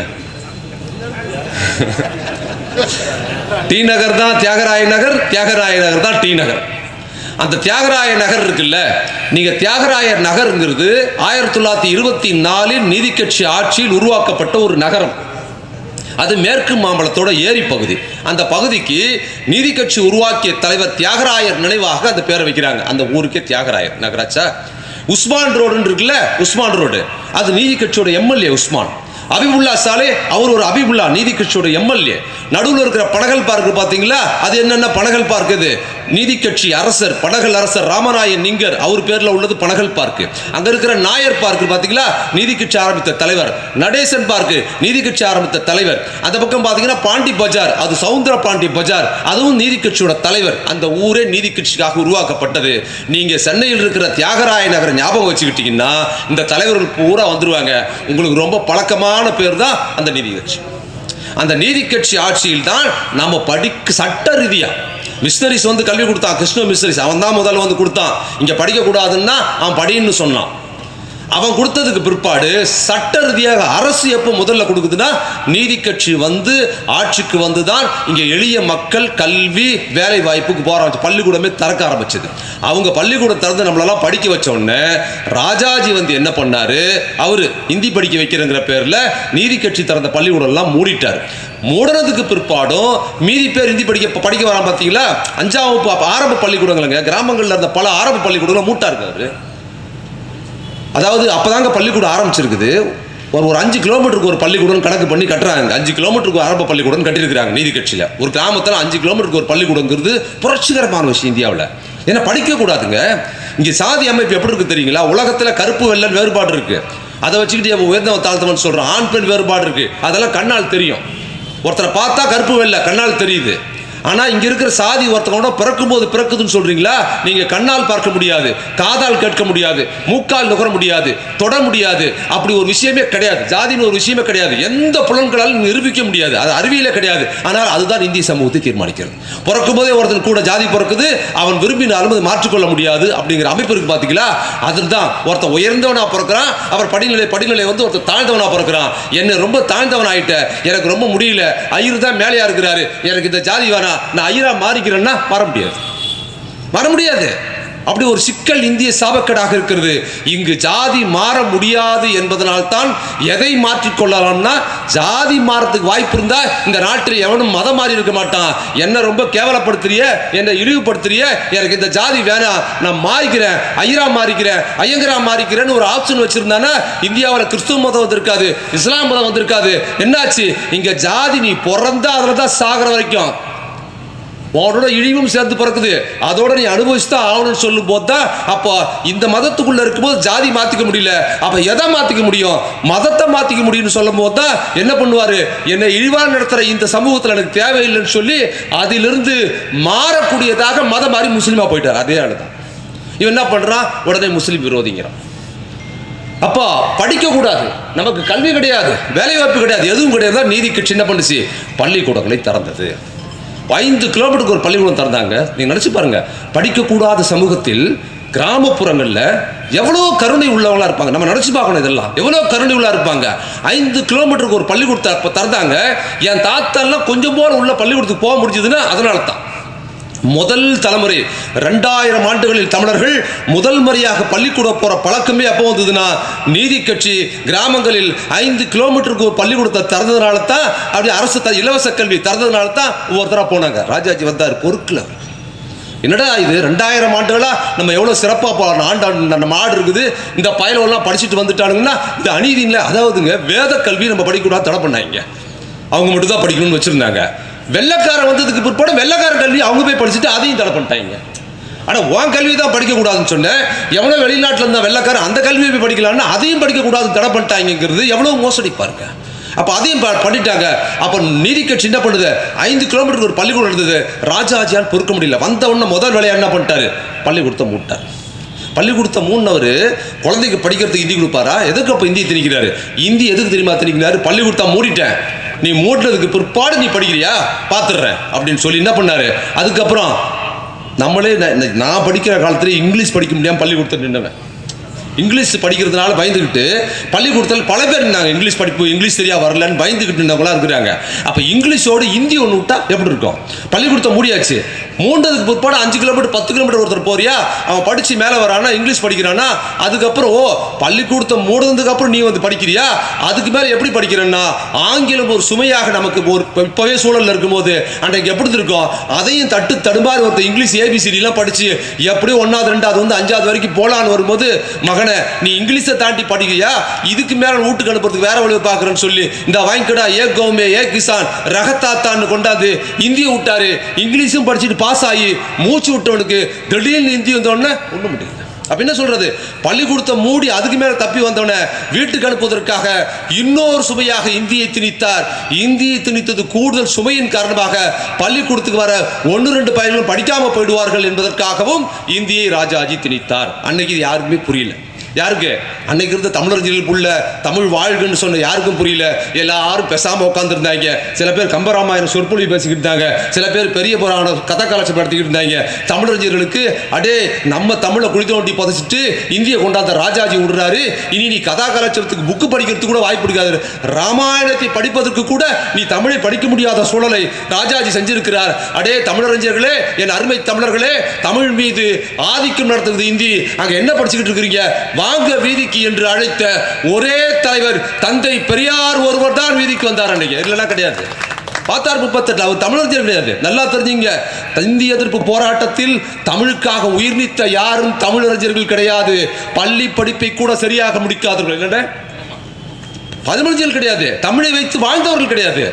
டி நகர் தான் தியாகராய நகர், தியாகராய நகர் தான் டி நகர். அந்த தியாகராய நகர் இருக்குல்ல, நீங்க தியாகராய நகர்ங்கிறது 1924 நீதி கட்சி ஆட்சியில் உருவாக்கப்பட்ட ஒரு நகரம். அது மேற்கு மாம்பலத்தோட ஏரி பகுதி. அந்த பகுதிக்கு நீதி கட்சி உருவாக்கிய தலைவர் தியாகராயர் நினைவாக அந்த பேரை வைக்கிறாங்க. அந்த ஊருக்கே தியாகராயர் நகராச்சா. உஸ்மான் ரோடு இருக்குல்ல, உஸ்மான் ரோடு, அது நீதி கட்சியோட எம்எல்ஏ உஸ்மான். அபிபுல்லா சாலே, அவர் ஒரு அபிபுல்லா நீதி கட்சியோட எம்எல்ஏ. நடுவில் இருக்கிற பனகல் பார்க் பார்த்தீங்களா, அது என்னென்ன பனகல் பார்க்? இது நீதி கட்சி அரசர், பனகல் அரசர் ராமநாயன் நிங்கர், அவர் பேர்ல உள்ளது பனகல் பார்க். அங்க இருக்கிற நாயர் பார்க் பார்த்தீங்களா, நீதி கட்சி ஆரம்பித்த தலைவர். நடேசன் பார்க் நீதி கட்சி ஆரம்பித்த தலைவர். அந்த பக்கம் பார்த்தீங்கன்னா பாண்டி பஜார், அது சவுந்தர பாண்டி பஜார், அதுவும் நீதி கட்சியோட தலைவர். அந்த ஊரே நீதி கட்சிக்காக உருவாக்கப்பட்டது. நீங்க சென்னையில் இருக்கிற தியாகராய நகரை ஞாபகம் வச்சுக்கிட்டீங்கன்னா இந்த தலைவர்கள் பூரா வந்துருவாங்க. உங்களுக்கு ரொம்ப பழக்கமான பேர் தான் அந்த நீதி கட்சி. அந்த நீதி கட்சி ஆட்சியில் தான் நம்ம சட்ட ரீதியா மிஷனரிஸ் வந்து கல்வி கொடுத்தான். கிருஷ்ண மிஷனரிஸ் அவன் தான் முதல்ல வந்து கொடுத்தான். இங்க படிக்க கூடாதுன்னா அவன் படின்னு சொன்னான். அவன் கொடுத்ததுக்கு பிற்பாடு சட்ட ரீதியாக அரசு எப்போ முதல்ல கொடுக்குதுன்னா நீதி கட்சி வந்து ஆட்சிக்கு வந்து தான் இங்க எளிய மக்கள் கல்வி வேலை வாய்ப்புக்கு போற பள்ளிக்கூடமே திறக்க ஆரம்பிச்சது. அவங்க பள்ளிக்கூடம் திறந்து நம்மளெல்லாம் படிக்க வச்ச உடனே ராஜாஜி வந்து என்ன பண்ணாரு, அவரு இந்தி படிக்க வைக்கிறங்கிற பேர்ல நீதி கட்சி திறந்த பள்ளிக்கூடம் எல்லாம் மூடிட்டார். மூடனதுக்கு பிற்பாடும் மீதி பேர் இந்தி படிக்க வரான். பார்த்தீங்களா, 5ஆம் வகுப்பு ஆரம்ப பள்ளிக்கூடங்களுங்க கிராமங்கள்ல இருந்த பல ஆரம்ப பள்ளிக்கூடங்களை மூட்டாரு. அதாவது அப்பதாங்க பள்ளிக்கூடம் ஆரம்பிச்சிருக்குது. ஒரு 5 கிலோமீட்டருக்கு ஒரு பள்ளிக்கூடம் கணக்கு பண்ணி கட்டுறாங்க. 5 கிலோமீட்டருக்கு ஆரம்ப பள்ளிக்கூடம் கட்டியிருக்கிறாங்க நீதி கட்சியில். ஒரு கிராமத்தில் 5 கிலோமீட்டருக்கு ஒரு பள்ளிக்கூடங்கிறது புரட்சிகரமான விஷயம் இந்தியாவில். ஏன்னா படிக்க கூடாதுங்க. இங்கே சாதி அமைப்பு எப்படி இருக்கு தெரியுங்களா? உலகத்தில் கருப்பு வெள்ளை வேறுபாடு இருக்கு. அதை வச்சுக்கிட்டு உயர்ந்தவன் தாழ்த்தவன் சொல்றான். ஆண் பெண் வேறுபாடு இருக்கு, அதெல்லாம் கண்ணால் தெரியும். ஒருத்தரை பார்த்தா கருப்பு வெள்ளை கண்ணால் தெரியுது. ஆனா இங்க இருக்கிற சாதி ஒருத்தவங்க பிறக்கும் போது பிறக்குதுன்னு சொல்றீங்களா, நீங்க கண்ணால் பார்க்க முடியாது, காதால் கேட்க முடியாது, மூக்கால் நுகர முடியாது, தொட முடியாது. அப்படி ஒரு விஷயமே கிடையாது. ஜாதின்னு ஒரு விஷயமே கிடையாது. எந்த புலன்களாலும் நிரூபிக்க முடியாது. அது அறிவியலே கிடையாது. ஆனால் அதுதான் இந்திய சமூகத்தை தீர்மானிக்கிறது. பிறக்கும் போதே ஒருத்தன் கூட ஜாதி பிறக்குது, அவன் விரும்பினாலும் அதை மாற்றிக்கொள்ள முடியாது அப்படிங்கிற அமைப்பு இருக்கு. பாத்தீங்களா, அதுதான் ஒருத்தன் உயர்ந்தவனா பிறக்கிறான், அவர் படிநிலை வந்து ஒருத்தர் தாழ்ந்தவனா பிறக்கிறான். என்ன ரொம்ப தாழ்ந்தவன் ஆயிட்ட, எனக்கு ரொம்ப முடியல, ஐயர் தான் மேலையா இருக்கிறாரு, எனக்கு இந்த ஜாதி வேணாம், நான் ஐயரா மாறிக்கிறேன்னா வர முடியாது. அப்படி ஒரு சிக்கல் இந்திய சாபக்கேடாக இருக்கிறது. இங்கு ஜாதி மாற முடியாது என்பதனால் தான் எதை மாற்றிக்கொள்ளலாம்னா, ஜாதி மாறத்துக்கு வாய்ப்பு இருந்தா இந்த நாட்டில் எவனும் மதம் மாறி இருக்க மாட்டான். என்ன ரொம்ப கேவலப்படுத்துறிய, என்ன இழிவுபடுத்துறிய, எனக்கு இந்த ஜாதி வேணாம், நான் மாறிக்கிறேன், ஐயரா மாறிக்கிறேன், ஐயங்கரா மாறிக்கிறேன்னு ஒரு ஆப்ஷன் வச்சிருந்தானா இந்தியாவில் கிறிஸ்துவ மதம் வந்திருக்காது, இஸ்லாம் மதம் வந்திருக்காது. என்னாச்சு, இங்க ஜாதி நீ பிறந்தா அதுல தான் சாகிற வரைக்கும் உன்னோட இழிவும் சேர்ந்து பிறக்குது, அதோட நீ அனுபவிச்சுதான் ஆகணும்னு சொல்லும் போது தான், அப்போ இந்த மதத்துக்குள்ள இருக்கும்போது ஜாதி மாத்திக்க முடியல, அப்ப எதை மாத்திக்க முடியும், மதத்தை மாத்திக்க முடியும்னு சொல்லும் போது தான் என்ன பண்ணுவாரு, என்னை இழிவாக நடத்துற இந்த சமூகத்தில் எனக்கு தேவையில்லைன்னு சொல்லி அதிலிருந்து மாறக்கூடியதாக மதம் மாறி முஸ்லீமா போயிட்டார். அதே ஆளுதான் இவன் என்ன பண்றான், உடனே முஸ்லீம் விரோதிங்கிறான். அப்போ படிக்க கூடாது, நமக்கு கல்வி கிடையாது, வேலை வாய்ப்பு கிடையாது, எதுவும் கிடையாது. நீதிக்கு சின்ன பண்ணுச்சு, பள்ளிக்கூடங்களை திறந்தது. 5 கிலோமீட்டருக்கு ஒரு பள்ளிக்கூடம் திறந்தாங்க. நீங்க நினைச்சு பாருங்க, படிக்கக்கூடாத சமூகத்தில் கிராமப்புறங்கள்ல எவ்வளவு கருணை உள்ளவங்களா இருப்பாங்க. நம்ம நினைச்சு பார்க்கணும், இதெல்லாம் எவ்வளவு கருணை உள்ளா இருப்பாங்க. 5 கிலோமீட்டருக்கு ஒரு பள்ளிக்கூடத்தை திறந்தாங்க. என் தாத்தாலாம் கொஞ்சம் போல உள்ள பள்ளிக்கூடத்துக்கு போக முடிஞ்சதுன்னா அதனால தான். முதல் தலைமுறை 2000 ஆண்டுகளில் தமிழர்கள் முதல் முறையாக பள்ளிக்கூடம் போற பழக்கமே அப்போ வந்ததுன்னா நீதி கட்சி கிராமங்களில் 5 கிலோமீட்டருக்கு ஒரு பள்ளிக்கூடத்தை திறந்ததுனால தான், அப்படி அரசு இலவச கல்வி திறந்ததுனால தான் ஒவ்வொருத்தரா போனாங்க. ராஜாஜி வந்தார் பொறுக்கல. என்னடா இது 2000 ஆண்டுகளா நம்ம எவ்வளவு சிறப்பா நம்ம நாடு இருக்குது, இந்த பயலெல்லாம் படிச்சுட்டு வந்துட்டானுங்கன்னா இது அநீதி இல்லை. அதாவதுங்க, வேத கல்வி நம்ம படிக்கூடாது தடை பண்ணாங்க, அவங்க மட்டும் தான் படிக்கணும்னு வச்சிருந்தாங்க. வெள்ளக்காரன் வந்ததுக்கு பிற்பாடு வெள்ளக்கார கல்வி அவங்க போய் படிச்சுட்டு அதையும் தடை பண்ணிட்டாங்க. ஆனால் உன் கல்வி தான் படிக்கக்கூடாதுன்னு சொன்னேன், எவ்வளோ வெளிநாட்டில் இருந்தால் வெள்ளக்காரன் அந்த கல்வியை போய் படிக்கலாம்னா அதையும் படிக்கக்கூடாதுன்னு தடை பண்ணிட்டாங்கிறது எவ்வளோ மோசடி பாருங்க. அப்போ அதையும் பண்ணிட்டாங்க. அப்போ நீதி கட்சி என்ன பண்ணுது, 5 கிலோமீட்டருக்கு ஒரு பள்ளிக்கூடம் இருந்தது. ராஜாஜியால் பொறுக்க முடியல. வந்த உடனே முதல் வேலையா என்ன பண்ணிட்டாரு, பள்ளிக்கூடத்தை மூட்டார். பள்ளிக்கூடத்தை மூணவர் குழந்தைக்கு படிக்கிறதுக்கு இந்தி கொடுப்பாரா? எதுக்கு அப்போ இந்தி திணிக்கிறாரு? இந்தி எதுக்கு தெரியுமா திணிக்கிறாரு, பள்ளிக்கூடத்தை மூடிட்டேன், நீ மூட்டினதுக்கு பிற்பாடு நீ படிக்கிறியா பார்த்துடுறேன் அப்படின்னு சொல்லி என்ன பண்ணாரு. அதுக்கப்புறம் நம்மளே நான் படிக்கிற காலத்துல இங்கிலீஷ் படிக்க முடியாமல் பள்ளிக்கூடத்தில் நின்றவன். இங்கிலீஷ் படிக்கிறதுனால பயந்துக்கிட்டு பள்ளிக்கூடத்தில் பல பேர் இருந்தாங்க. இங்கிலீஷ் படிப்பு இங்கிலீஷ் சரியா வரலன்னு பயந்துக்கிட்டு இருந்தவங்களா இருக்கிறாங்க. அப்போ இங்கிலீஷோடு ஹிந்தி ஒன்று விட்டா எப்படி இருக்கும்? பள்ளிக்கூடத்தை மூடியாச்சு. மூன்றதுக்கு பிற்பாடு 5 கிலோமீட்டர் 10 கிலோமீட்டர் ஒருத்தர் போறியா, அவன் படிச்சு மேலே வரானா, இங்கிலீஷ் படிக்கிறானா, அதுக்கப்புறம் பள்ளிக்கூடத்தை மூடுறதுக்கு அப்புறம் நீ வந்து படிக்கிறியா, அதுக்கு மேலே எப்படி படிக்கிறேன்னா ஆங்கிலம் ஒரு சுமையாக நமக்கு ஒரு இப்பவே சூழல்ல இருக்கும்போது அன்றைக்கு எப்படி இருக்கும், அதையும் தட்டு தடுமாறி ஒருத்தர் இங்கிலீஷ் ஏபிசிடிலாம் படிச்சு எப்படியும் 1வது 2வது வந்து 5வது வரைக்கும் போலான்னு வரும்போது, மகனை நீ இங்கிலீஷை தாண்டி படிக்கிறியா, இதுக்கு மேலே வீட்டுக்கு அனுப்புறதுக்கு வேற வழியை பார்க்குறேன்னு சொல்லி இந்த வாங்கிக்கடா ஏ கௌமே ஏ கிசான் ரகத்தாத்தான்னு கொண்டாந்து இந்தியை விட்டாரு. இங்கிலீஷும் படிச்சுட்டு பாஸ் ஆகி மூச்சு விட்டவனுக்கு திடீர்னு இந்தி வந்தவொடனே ஒண்ணு முடியல. அப்ப என்ன சொல்றது, பள்ளிக்கூடத்தை மூடி அதுக்கு மேல தப்பி வந்தவன வீட்டுக்கு அனுப்புவதற்காக இன்னொரு சுமையாக இந்தியை திணித்தார். இந்தியை திணித்தது கூடுதல் சுமையின் காரணமாக பள்ளிக்கூடத்துக்கு வர 1-2 பையன்களும் படிக்காம போயிடுவார்கள் என்பதற்காகவும் இந்தியை ராஜாஜி திணித்தார். அன்னைக்கு இது யாருக்குமே புரியல. யாருக்கு? அன்னைக்கு இருந்த தமிழறிஞர்கள் புள்ள தமிழ் வாழ்கன்னு சொன்ன யாருக்கும் புரியல. எல்லாரும் பேசாம உட்காந்துருந்தாங்க. சில பேர் கம்பராமாயணம் சொற்பொழி பேசிக்கிட்டு இருந்தாங்க, சில பேர் பெரிய புராண கதை கலாச்சாரம் நடத்திக்கிட்டு இருந்தாங்க. தமிழறிஞர்களுக்கு அடே நம்ம தமிழை குழி தோண்டி புதைச்சிட்டு இந்திய கொண்டாந்த ராஜாஜி விடுறாரு, இனி நீ கதா கலாச்சாரத்துக்கு புக்கு படிக்கிறதுக்கு கூட வாய்ப்பு இருக்காது, ராமாயணத்தை படிப்பதற்கு கூட நீ தமிழை படிக்க முடியாத சூழலை ராஜாஜி செஞ்சிருக்கிறார். அடே தமிழறிஞர்களே, என் அருமை தமிழர்களே, தமிழ் மீது ஆதிக்கம் நடத்துவது இந்தி, அங்க என்ன படிச்சுக்கிட்டு இருக்கிறீங்க, வாங்க வீதிக்கு என்று அழைத்த ஒரே தலைவர் தந்தை பெரியார் ஒருவர் தான் வீதிக்கு வந்தார். அன்னைக்கு இல்லைன்னா கிடையாது. பார்த்தார் 38 அவர் தமிழறிஞர் கிடையாது. நல்லா தெரிஞ்சுங்க, இந்திய எதிர்ப்பு போராட்டத்தில் தமிழுக்காக உயிர் நீத்த யாரும் தமிழறிஞர்கள் கிடையாது. பள்ளி படிப்பை கூட சரியாக முடிக்காதவர்கள், தமிழறிஞர்கள் கிடையாது. தமிழை வைத்து வாழ்ந்தவர்கள் கிடையாது.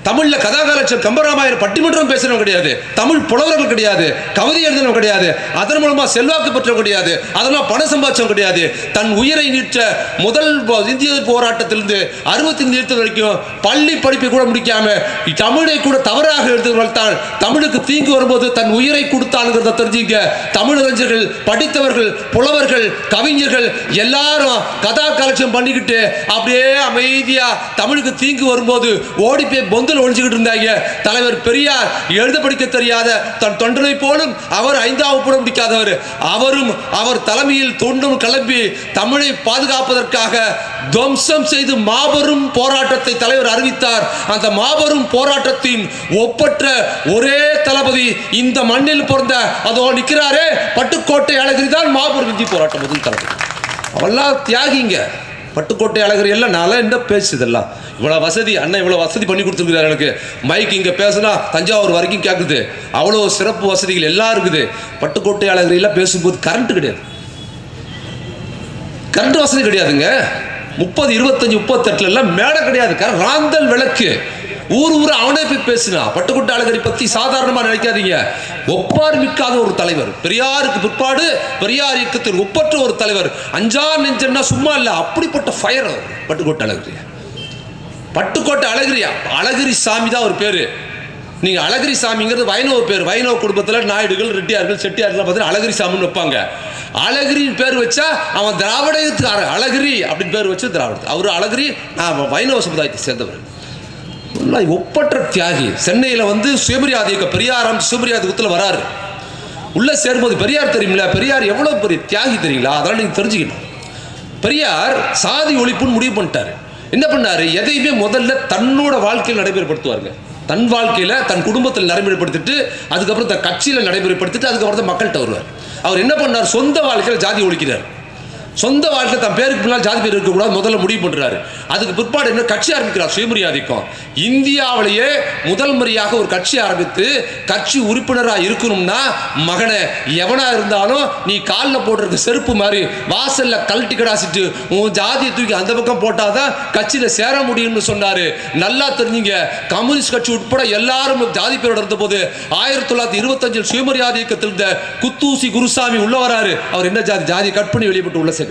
தமிழ்ல கதாகாலட்சம் கம்பராமாயணம் பட்டிமன்றம் பேசுறவங்க கிடையாது, தமிழ் புலவர்கள் கிடையாது, கவிதை எழுதினவங்க கிடையாது, அதன் மூலமா செல்வாக்கு பெற்றவங்க கிடையாது, அதெல்லாம் பணம் சம்பாதிச்சவங்க கிடையாது. தன் உயிரை நீட்ட முதல் இந்திய போராட்டத்திலிருந்து 65 வரைக்கும் பள்ளி படிப்பை கூட முடிக்காம தமிழை கூட தவறாக எழுதுவர்கள் தான் தமிழுக்கு தீங்கு வரும்போது தன் உயிரை கொடுத்தானுங்கிறத தெரிஞ்சுங்க. தமிழறிஞர்கள், படித்தவர்கள், புலவர்கள், கவிஞர்கள் எல்லாரும் கதா காலட்சம் பண்ணிக்கிட்டு அப்படியே அமைதியா தமிழுக்கு தீங்கு வரும்போது ஓடி போய் பொந்தில் ஒழிச்சுக்கிட்டு இருந்தாங்க. தலைவர் பெரியார் எழுத படிக்க தெரியாத தன் தொண்டனை போலும் அவர் 5ஆவது கூட முடிக்காதவர். அவரும் அவர் தலைமையில் தொண்டும் கிளம்பி தமிழை பாதுகாப்பதற்காக துவம்சம் செய்து மாபெரும் போராட்டத்தை தலைவர் அறிவித்தார். அந்த மாபெரும் போராட்டத்தின் ஒப்பற்ற ஒரே தளபதி இந்த மண்ணில் பிறந்த அதோ நிற்கிறாரே பட்டுக்கோட்டை அழகிரி தான் மாபெரும் இந்தி போராட்டம் முதல் தளபதி. அவெல்லாம் தியாகிங்க. பட்டுக்கோட்டை அழகிரி எல்லாம் நல்லா என்ன பேசுதெல்லாம் இவ்வளோ வசதி அண்ணன் இவ்வளோ வசதி பண்ணி கொடுத்துருக்குறாரு. எனக்கு மைக் இங்கே பேசுனா தஞ்சாவூர் வரைக்கும் கேட்குது. அவ்வளோ சிறப்பு வசதிகள் எல்லாம் இருக்குது. பட்டுக்கோட்டை அழகிரிலாம் பேசும்போது கரண்ட் கிடையாது, கரண்ட் வசதி கிடையாதுங்க. 30, 25, 38 எல்லாம் மேடை கிடையாது, ராந்தல் விளக்கு. ஊர் அவனே போய் பேசினா. பட்டுக்கோட்டை அழகிரி பத்தி சாதாரணமா நினைக்காதீங்க. ஒப்பார் மிக்காத ஒரு தலைவர். பெரியாருக்கு பிற்பாடு பெரியார் இயக்கத்தில் ஒப்பற்ற ஒரு தலைவர். அஞ்சா நெஞ்சன்னா சும்மா இல்ல, அப்படிப்பட்ட ஃபயர் பட்டுக்கோட்டை அழகிரி. பட்டுக்கோட்டை அழகிரியா அழகிரி சாமி தான் ஒரு பேரு. நீங்க அழகிரி சாமிங்கிறது வைணவ பேர். வைணவ குடும்பத்தில் நாயுடுகள், ரெட்டியார்கள், செட்டியார்கள் பார்த்தீங்கன்னா அழகிரி சாமின்னு வைப்பாங்க. அழகிரின்னு பேர் வச்சா அவன் திராவிடத்துக்கு அழகிரி அப்படின்னு பேர் வச்சு திராவிட. அவரு அழகிரி வைணவ சமுதாயத்தை சேர்ந்தவர். ஒப்பற்ற தியாகி. சென்னையில் வந்து சுயமரியாதை இயக்க பெரியார் சுயமரியாதை இயக்கத்தில் வராரு. உள்ள சேரும்போது பெரியார் தெரியுமில்ல, பெரியார் எவ்வளவு பெரிய தியாகி தெரியுங்களா? அதெல்லாம் நீங்க தெரிஞ்சுக்கணும். பெரியார் சாதி ஒழிப்புன்னு முடிவு பண்ணிட்டாரு. என்ன பண்ணாரு? எதையுமே முதல்ல தன்னோட வாழ்க்கையில் நடைமுறைப்படுத்துவாருங்க. தன் வாழ்க்கையில தன் குடும்பத்தில் நடைமுறைப்படுத்திட்டு அதுக்கப்புறம் தன் கட்சியில் நடைமுறைப்படுத்திட்டு அதுக்கப்புறம் தான் மக்கள்கிட்ட வருவார். அவர் என்ன பண்ணார்? சொந்த வாழ்க்கையில் ஜாதி ஒழிக்கிறார். சொந்த வாழ்க்கை தன் பேருக்கு பின்னால் ஜாதி பேர் இருக்கக்கூடாது முதல்ல முடிவு பண்றாரு. அதுக்கு பிற்பாடு என்ன கட்சி ஆரம்பிக்கிறார்? சுயமரியாதைக்கும். இந்தியாவிலேயே முதல் முறையாக ஒரு கட்சி ஆரம்பித்து கட்சி உறுப்பினராக இருக்கணும்னா மகனை எவனா இருந்தாலும் நீ காலில் போட்டிருக்க செருப்பு மாதிரி வாசல்ல கழட்டி கடாசிட்டு உன் ஜாதியை தூக்கி அந்த பக்கம் போட்டாதான் கட்சியில சேர முடியும்னு சொன்னாரு. நல்லா தெரிஞ்சுங்க, கம்யூனிஸ்ட் கட்சி உட்பட எல்லாரும் ஜாதி பேரோட இருந்த போது 1925 சுயமரியாதை இயக்கத்தில் இருந்த குத்தூசி குருசாமி உள்ள வராரு. அவர் என்ன ஜாதி? ஜாதியை கட் பண்ணி வெளியே உள்ள சேர்க்கிறார்.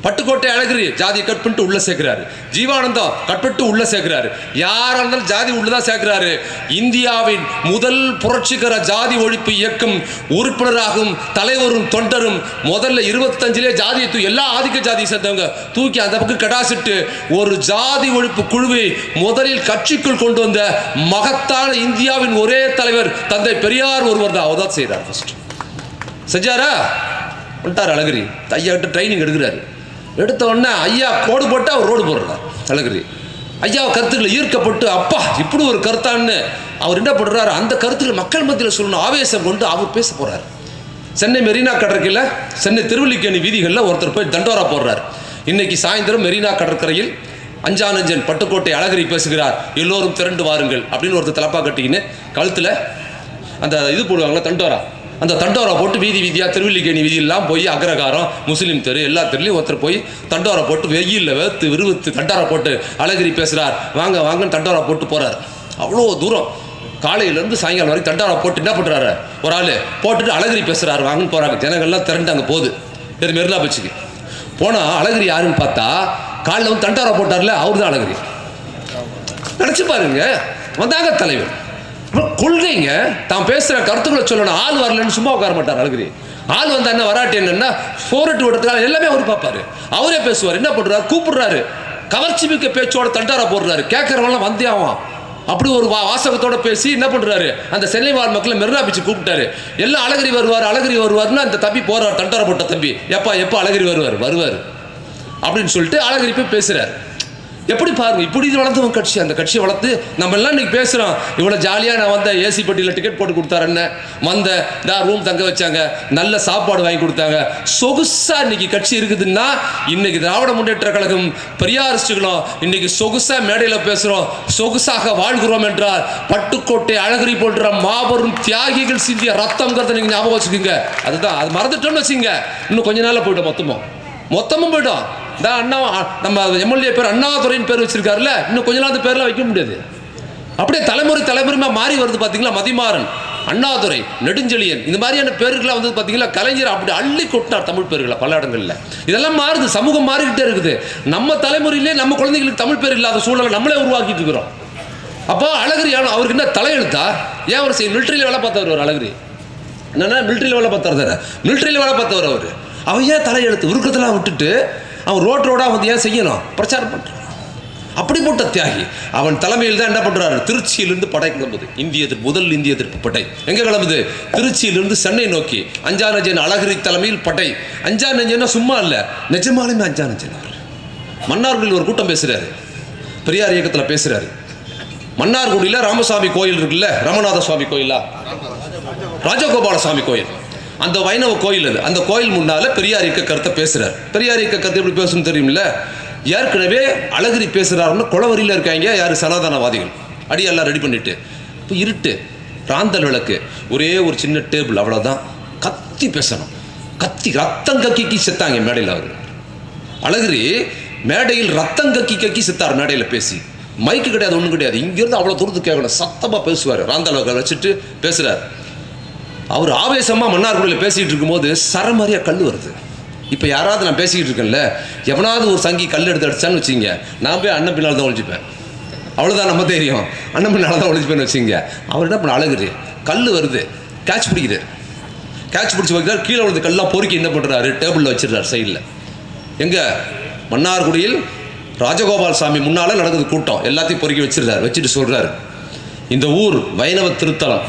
பட்டுக்கோட்டை அழகிரி ஜாதியை கட் பண்ணிட்டு உள்ள சேர்க்கிறாரு. ஜீவானந்தம் கட் பண்ணிட்டு உள்ள சேர்க்கிறாரு. யாரா இருந்தாலும் ஜாதி உள்ளதான் சேர்க்கிறாரு. இந்தியாவின் முதல் புரட்சிகர ஜாதி ஒழிப்பு இயக்கம் உறுப்பினராகும் தலைவரும் தொண்டரும் முதல்ல 25 ஜாதியை எல்லா ஆதிக்க ஜாதியை சேர்ந்தவங்க தூக்கி அந்த பக்கம் கடாசிட்டு ஒரு ஜாதி ஒழிப்பு குழுவை முதலில் கட்சிக்குள் கொண்டு வந்த மகத்தான இந்தியாவின் ஒரே தலைவர் தந்தை பெரியார் ஒருவர் தான். அவதான் செய்தார். ஃபர்ஸ்ட் செஞ்சாரா? வந்துட்டார் அழகிரி. ஐயா கிட்ட ட்ரைனிங் எடுக்கிறாரு. எடுத்த உடனே ஐயா கோடு போட்டு அவர் ரோடு போடுறார். அழகிரி ஐயா கருத்துக்களை ஈர்க்கப்பட்டு அப்பா இப்படி ஒரு கருத்தான்னு அவர் என்ன பண்ணுறாரு? அந்த கருத்துக்கள் மக்கள் மத்தியில் சொல்லணும் ஆவேசம் கொண்டு அவர் பேச போறாரு. சென்னை மெரினா கடற்கரையில், சென்னை திருவல்லிக்கேணி வீதிகளில் ஒருத்தர் போய் தண்டோரா போடுறார். இன்னைக்கு சாயந்தரம் மெரினா கடற்கரையில் அஞ்சானஞ்சன் பட்டுக்கோட்டை அழகிரி பேசுகிறார், எல்லோரும் திரண்டு வாருங்கள் அப்படின்னு ஒருத்தர் தலப்பா கட்டிக்கின்னு கழுத்தில் அந்த இது போடுவாங்க தண்டோரா. அந்த தண்டோரா போட்டு வீதி வீதியாக திருவல்லிக்கேணி வீதியெல்லாம் போய் அக்ரகாரம் முஸ்லீம் தெரு எல்லா தெருலையும் ஒருத்தர் போய் தண்டோரா போட்டு வெயிலில் வேர்த்து விறுவித்து தண்டோரா போட்டு அழகிரி பேசுகிறார். வாங்க வாங்கன்னு தண்டோரா போட்டு போகிறார். அவ்வளோ தூரம் காலையிலேருந்து சாயங்காலம் வரைக்கும் தண்டோரா போட்டு என்ன பண்ணுறாரு? ஒரு ஆள் போட்டுட்டு அழகிரி பேசுகிறாரு வாங்கன்னு போகிறாங்க. ஜனங்கள்லாம் திரண்டு அங்கே போகுது. இது மெரினா பீச்சுக்கு போனால் அழகிரி யாருன்னு பார்த்தா காலையில் வந்து தண்டோரா போட்டார்ல அவர் தான் அழகிரி. நினச்சி பாருங்க, வந்தாங்க தலைவர். கொள்கைங்க தான் பேசுற கருத்துக்களை சொல்லணும். ஆள் வரலன்னு சும்மா உட்கார மாட்டார் அழகிரி. ஆள் வந்தா என்ன வராட்டி என்னன்னா போரட்டு விடுறதுக்காக எல்லாமே அவர் பார்ப்பாரு. அவரே பேசுவார். என்ன பண்றாரு? கூப்பிடுறாரு. கவர்ச்சி மிக்க பேச்சோட தண்டாரா போடுறாரு. கேட்கறவங்களாம் வந்தே ஆவான். அப்படி ஒரு வாசகத்தோட பேசி என்ன பண்றாரு? அந்த சென்னை வாழ் மக்களை மெரினா பீச் கூப்பிட்டாரு. எல்லாம் அழகிரி வருவார் அழகிரி வருவார்னா அந்த தம்பி போறார். தண்டாரா போட்ட தம்பி எப்ப அழகிரி வருவார் அப்படின்னு சொல்லிட்டு அழகிரி போய் பேசுறாரு. எப்படி பாருங்க, இப்படி வளர்ந்தவங்க கட்சி. அந்த கட்சியை வளர்த்து நம்ம எல்லாம் இன்னைக்கு பேசுறோம். இவ்வளவு ஜாலியா நான் வந்த ஏசி பட்டியில் டிக்கெட் போட்டு கொடுத்தாரு, வந்த ரூம் தங்க வச்சாங்க, நல்ல சாப்பாடு வாங்கி கொடுத்தாங்க, சொகுசா இன்னைக்கு கட்சி இருக்குதுன்னா இன்னைக்கு திராவிட முன்னேற்ற கழகம் பெரியாரிஸ்டுகளும் இன்னைக்கு சொகுசா மேடையில் பேசுறோம், சொகுசாக வாழ்கிறோம் என்றால் பட்டுக்கோட்டை அழகிரி போன்ற மாபெரும் தியாகிகள் சிந்திய ரத்தம்ங்கிறத நீங்க ஞாபகம் வச்சுக்கோங்க. அதுதான், அது மறந்துட்டோம்னு வச்சுங்க இன்னும் கொஞ்ச நாள்ல போயிடும். மொத்தமும் போயிடும். அண்ணா நம்ம எம்எல்ஏ பேர் அண்ணாதுரையின் பேர் வச்சிருக்காருல்ல, இன்னும் கொஞ்ச நாள் பேர்லாம் வைக்க முடியாது. அப்படியே தலைமுறைமா மாறி வருது பார்த்தீங்களா. மதிமாறன், அண்ணாதுரை, நெடுஞ்செழியன், இந்த மாதிரியான பேர்கள்லாம் வந்து பார்த்தீங்களா, கலைஞர் அப்படி அள்ளி கொட்டினார் தமிழ் பேர்களை பல இடங்களில். இதெல்லாம் மாறுது, சமூகம் மாறிக்கிட்டே இருக்குது. நம்ம தலைமுறையிலே நம்ம குழந்தைகளுக்கு தமிழ் பேர் இல்லாத சூழலை நம்மளே உருவாக்கிட்டு இருக்கிறோம். அப்போ அழகிரி அவருக்கு என்ன தலையெழுத்தா? ஏன் அவர் மிலிட்ரியில் வேலை பார்த்தவர்? ஒரு அழகிரி என்னன்னா மிலிட்ரியில் வேலை பார்த்தவர், மிலிட்ரியில் வேலை பார்த்தவர். அவர் ஏன் தலையெழுத்து உருக்கத்தெல்லாம் விட்டுட்டு அவன் ரோடாக வந்து ஏன் செய்யணும்? பிரச்சாரம் பண்ணுறான். அப்படிப்பட்ட தியாகி. அவன் தலைமையில் தான் என்ன பண்ணுறாரு, திருச்சியிலிருந்து படை கிளம்புது. முதல் இந்திய எதிர்ப்பு படை எங்கே கிளம்புது? திருச்சியிலிருந்து சென்னை நோக்கி. அஞ்சானஞ்சன் அழகிரி தலைமையில் படை. அஞ்சானஞ்சன்னா சும்மா இல்லை, நிஜமாலுமே அஞ்சானஞ்சன். அவர் மன்னார்குடியில் ஒரு கூட்டம் பேசுகிறாரு, பெரியார் இயக்கத்தில் பேசுகிறாரு. மன்னார்குடியில் ராமசாமி கோயில் இருக்குல்ல, ரமநாத சுவாமி கோயிலா, ராஜகோபால சுவாமி கோயில், அந்த வைணவ கோயில் அது. அந்த கோயில் முன்னால பெரியார் இயக்க கருத்தை பேசுறாரு. பெரியார் இயக்க கருத்து எப்படி பேசணும்னு தெரியுமில்ல. ஏற்கனவே அழகிரி பேசுறாருன்னு கொலவரியில் இருக்காங்க யாரு, சனாதனவாதிகள். அடியெல்லாம் ரெடி பண்ணிட்டு இப்போ இருட்டு, ராந்தல் விளக்கு, ஒரே ஒரு சின்ன டேபிள், அவ்வளோதான். கத்தி பேசணும், கத்தி ரத்தம் கக்கி செத்தாங்க மேடையில். அவர் அழகிரி மேடையில் ரத்தம் கக்கி செத்தார் மேடையில் பேசி. மைக்கு கிடையாது, ஒன்றும் கிடையாது. இங்கேருந்து அவ்வளோ தூரத்துக்கு கேட்கணும், சத்தமாக பேசுவார். ராந்தல் விளக்கு வச்சுட்டு பேசுகிறார். அவர் ஆவேசமாக மன்னார்குடியில் பேசிகிட்டு இருக்கும்போது சரமாரியாக கல் வருது. இப்போ யாராவது நான் பேசிக்கிட்டு இருக்கேன்ல, எவனாவது ஒரு சங்கி கல் எடுத்து அடிச்சான்னு வச்சுங்க, நான் போய் அண்ணன் பின்னால் தான் ஒழிச்சுப்பேன். அவ்வளோதான், நம்ம தெரியும், அண்ணன் பின்னால் தான் ஒழிச்சுப்பேன்னு வச்சுங்க. அவர் என்ன பண்ண, அழகுது கல் வருது, கேட்ச் பிடிக்கிறார். கேட்ச் பிடிச்சி வைக்கிறார். கீழே விழுந்து கல்லாம் பொறுக்கி என்ன பண்ணுறாரு, டேபிளில் வச்சிடுறாரு சைடில். எங்கே? மன்னார்குடியில் ராஜகோபால் சாமி முன்னால் நடக்குது கூட்டம். எல்லாத்தையும் பொறுக்கி வச்சிருந்தார். வச்சுட்டு சொல்கிறார், இந்த ஊர் வைணவ திருத்தலம்,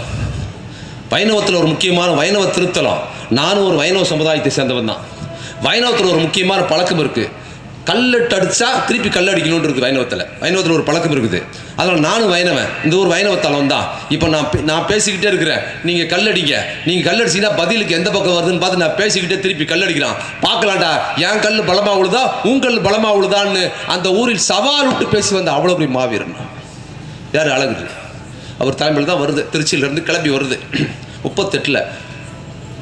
வைணவத்தில் ஒரு முக்கியமான வைணவ திருத்தலம். நானும் ஒரு வைணவ சமுதாயத்தை சேர்ந்தவன் தான். வைணவத்தில் ஒரு முக்கியமான பழக்கம் இருக்குது, கல்லெட்டு அடித்தா திருப்பி கல் அடிக்கணும்னு இருக்குது. வைணவத்தில் ஒரு பழக்கம் இருக்குது. அதனால் நானும் வைணவன், இந்த ஒரு வைணவத்தலம் தான். இப்போ நான் பேசிக்கிட்டே இருக்கிறேன், நீங்கள் கல்லடிங்க, நீங்கள் கல்லடிச்சிங்கன்னா பதிலுக்கு எந்த பக்கம் வருதுன்னு பார்த்து நான் பேசிக்கிட்டே திருப்பி கல்லடிக்கிறான். பார்க்கலாம்டா, என் கல் பலமாக உழுதா உன் கல் பலமாக உழுதான்னு அந்த ஊரில் சவால் விட்டு பேசி வந்த அவ்வளோ பெரிய மாவீரன் யார், அழகிரி. அவர் தலைமையில் தான் வருது. திருச்சியிலேருந்து கிளம்பி வருது 38.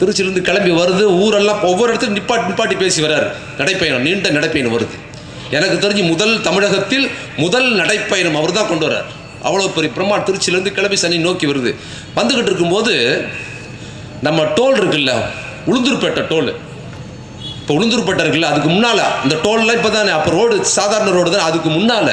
திருச்சியிலேருந்து கிளம்பி வருது. ஊரெல்லாம் ஒவ்வொரு இடத்துலையும் நிப்பாட்டி பேசி வர்றாரு. நடைப்பயணம், நீண்ட நடைப்பயணம் வருது. எனக்கு தெரிஞ்சு தமிழகத்தில் முதல் நடைப்பயணம் அவர் தான் கொண்டு வர்றார். அவ்வளோ பெரிய பிரம்மா. திருச்சியிலேருந்து கிளம்பி சென்னை நோக்கி வருது. வந்துக்கிட்டு இருக்கும்போது நம்ம டோல் இருக்குல்ல, உளுந்தூர்பேட்டை டோல். இப்போ உளுந்தூர்பேட்டை இருக்குல்ல, அதுக்கு முன்னால் இந்த டோல்லாம் இப்போ தானே, அப்போ ரோடு சாதாரண ரோடு தான். அதுக்கு முன்னால்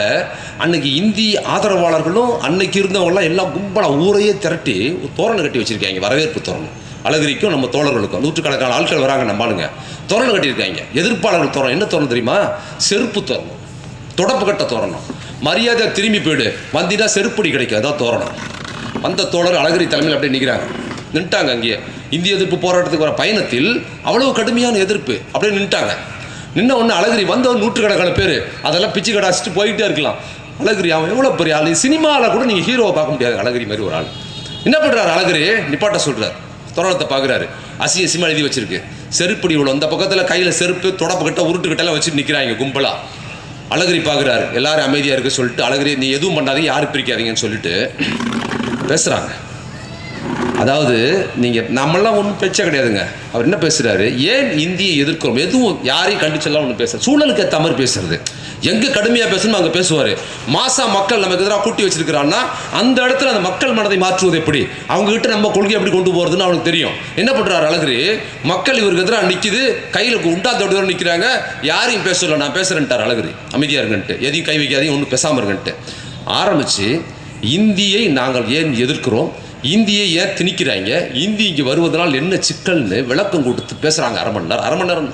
அன்னைக்கு இந்தி ஆதரவாளர்களும் அன்னைக்கு இருந்தவங்களாம் எல்லாம் கும்பலாக ஊரையே திரட்டி ஒரு தோரணம் கட்டி வச்சுருக்காங்க, வரவேற்பு தோரணம். அழகிரிக்கும் நம்ம தோழர்களுக்கும் நூற்றுக்கணக்கான ஆட்கள் வராங்க நம்ம ஆளுங்க. தோரணம் கட்டியிருக்காங்க. எதிர்ப்பாளர்கள் தோரணம் என்ன தோரணம் தெரியுமா? செருப்பு தோரணம், தொடப்பு கட்ட தோரணம். மரியாதை திரும்பி போயிடு, வந்தினா செருப்படி கிடைக்கும், அதான் தோரணம். வந்த தோழர் அழகிரி தலைமையில் அப்படியே நிற்கிறாங்க, நின்ட்டாங்க. அங்கேயே இந்திய எதிர்ப்பு போராட்டத்துக்கு வர பயணத்தில் அவ்வளவு கடுமையான எதிர்ப்பு, அப்படியே நின்ட்டாங்க. நின்ன ஒன்று அழகிரி வந்தவன் நூற்றுக்கணக்கான பேர், அதெல்லாம் பிச்சு கடாச்சிட்டு போயிட்டே இருக்கலாம். அழகிரி அவன் எவ்வளோ பெரிய ஆள், சினிமாவில் கூட நீங்கள் ஹீரோவை பார்க்க முடியாது அழகிரி மாதிரி ஒரு ஆள். என்ன பண்ணுறாரு அழகிரி, நிப்பாட்ட சொல்கிறார். தோரணத்தை பார்க்குறாரு, அசிங்கமாக எழுதி வச்சிருக்கு, செருப்படி இவ்வளோ. அந்த பக்கத்தில் கையில் செருப்பு, தொடப்பு கட்ட, உருட்டுக்கிட்டெல்லாம் வச்சுட்டு நிற்கிறாங்க கும்பலாக. அழகிரி பார்க்குறாரு, எல்லாரும் அமைதியாக இருக்க சொல்லிட்டு, அழகிரி நீ எதுவும் பண்ணாதீங்க, யாரும் பிரிக்காதீங்கன்னு சொல்லிட்டு பேசுகிறாங்க. அதாவது நீங்கள் நம்மளாம் ஒன்றும் பேச்சே கிடையாதுங்க. அவர் என்ன பேசுகிறாரு, ஏன் இந்தியை எதிர்க்கிறோம், எதுவும் யாரையும் கண்டிச்செல்லாம் ஒன்று பேச, சூழலுக்கு ஏற்ற மாதிரி பேசுறது. எங்கே கடுமையாக பேசணும் அங்கே பேசுவார். மாசா மக்கள் நமக்கு எதிராக கூட்டி வச்சிருக்கிறான்னா அந்த இடத்துல அந்த மக்கள் மனதை மாற்றுவது எப்படி, அவங்ககிட்ட நம்ம கொள்கை எப்படி கொண்டு போகிறதுன்னு அவனுக்கு தெரியும். என்ன பண்ணுறாரு அழகிரி, மக்கள் இவருக்கு எதிராக நிற்கிது, கையில் உண்டா தொடுதோடு நிற்கிறாங்க, யாரையும் பேசல, நான் பேசுகிறேன்ட்டார் அழகிரி. அமைதியாக இருங்கன்ட்டு, எதையும் கை வைக்காதையும் ஒன்றும் பேசாமல் இருங்கன்ட்டு ஆரம்பித்து இந்தியை நாங்கள் ஏன் எதிர்க்கிறோம், இந்தியை ஏன் திணிக்கிறாங்க, இந்தி இங்கே வருவதனால் என்ன சிக்கல்னு விளக்கம் கொடுத்து பேசுகிறாங்க. அரை மணி நேரம்